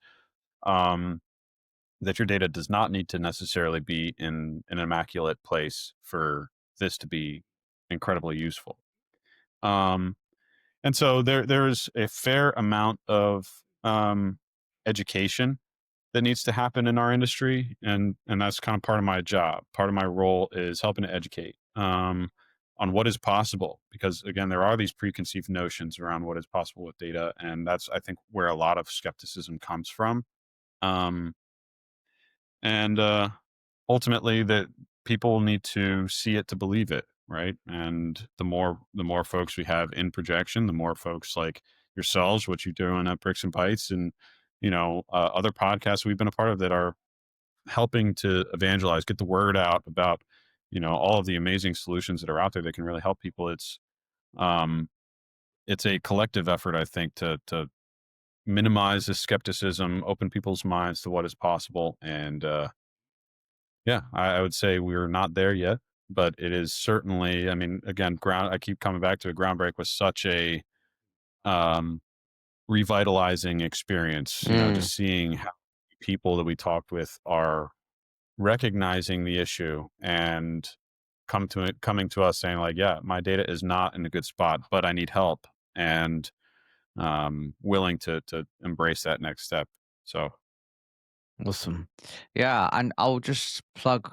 Um, that your data does not need to necessarily be in an immaculate place for this to be incredibly useful. Um, and so there's a fair amount of education that needs to happen in our industry, and that's kind of part of my job. Part of my role is helping to educate on what is possible, because again, there are these preconceived notions around what is possible with data, and that's, I think, where a lot of skepticism comes from. Um, and ultimately, that people need to see it to believe it, right? And the more folks we have in projection, the more folks like yourselves, what you're doing at Bricks and Bytes, and other podcasts we've been a part of that are helping to evangelize, get the word out about all of the amazing solutions that are out there that can really help people. Um it's a collective effort, I think, to minimize the skepticism, open people's minds to what is possible, and yeah, I would say we're not there yet, but it is certainly, I mean, again, ground I keep coming back to it. Groundbreak was such a um revitalizing experience, Mm. just seeing how people that we talked with are recognizing the issue and coming to us saying, like, yeah, my data is not in a good spot, but I need help, and willing to embrace that next step. So Awesome. Yeah, and I'll just plug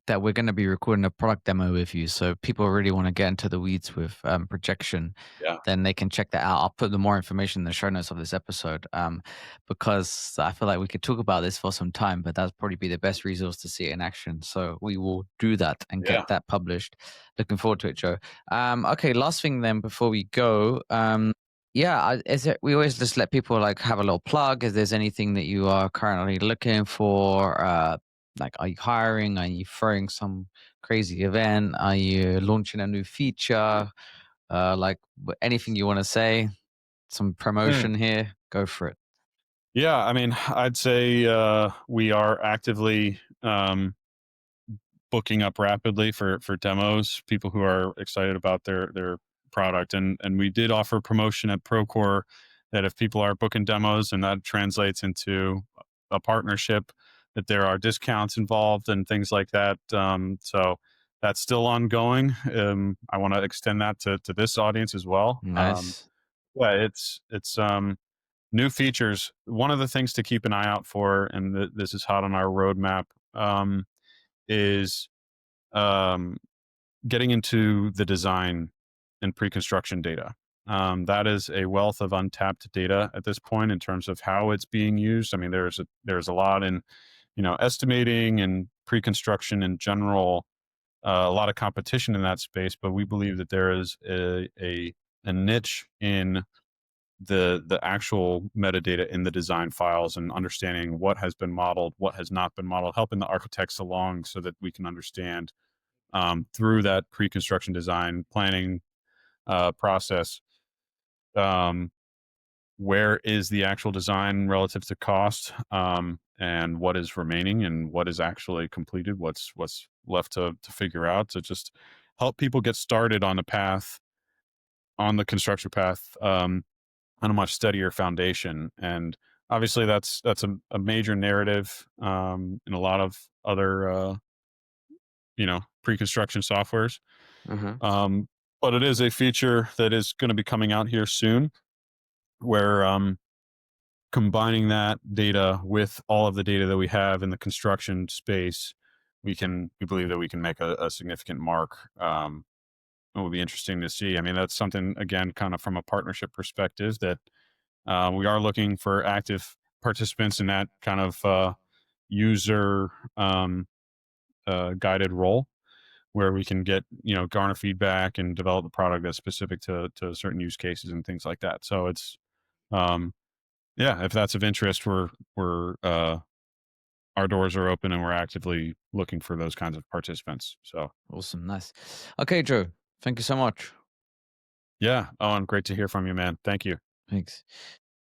that we're going to be recording a product demo with you. So people really want to get into the weeds with projection, Yeah. then they can check that out. I'll put the more information in the show notes of this episode, because I feel like we could talk about this for some time, but that'd probably be the best resource to see it in action. So we will do that and Yeah. get that published. Looking forward to it, Joe. Okay, last thing then before we go. Is it? We always just let people like have a little plug. If there's anything that you are currently looking for, like, are you hiring? Are you throwing some crazy event? Are you launching a new feature? Anything you want to say? Some Mm. promotion here. Go for it. Yeah. I mean, I'd say we are actively booking up rapidly for demos, people who are excited about their product, and we did offer promotion at Procore that if people are booking demos and that translates into a partnership, that there are discounts involved and things like that. So that's still ongoing. I want to extend that to this audience as well. Nice. Yeah, it's new features. One of the things to keep an eye out for, and this is hot on our roadmap, is um, getting into the design and pre-construction data. That is a wealth of untapped data at this point in terms of how it's being used. I mean, there's a lot in, estimating and pre-construction in general, a lot of competition in that space, but we believe that there is a niche in the actual metadata in the design files and understanding what has been modeled, what has not been modeled, helping the architects along so that we can understand through that pre-construction design planning process, um, where is the actual design relative to cost, and what is remaining and what is actually completed, what's left to figure out, to just help people get started on the path, on the construction path, on a much steadier foundation. And obviously that's a major narrative in a lot of other pre-construction softwares. Mm-hmm. But it is a feature that is going to be coming out here soon, where combining that data with all of the data that we have in the construction space, we believe that we can make a significant mark. It will be interesting to see. I mean, that's something, again, kind of from a partnership perspective, that we are looking for active participants in that kind of user guided role, where we can get, garner feedback and develop a product that's specific to certain use cases and things like that. So it's if that's of interest, we're our doors are open and we're actively looking for those kinds of participants. So Awesome. Nice. Okay, Joe. Thank you so much. yeah. Oh, and great to hear from you, man. Thank you. Thanks.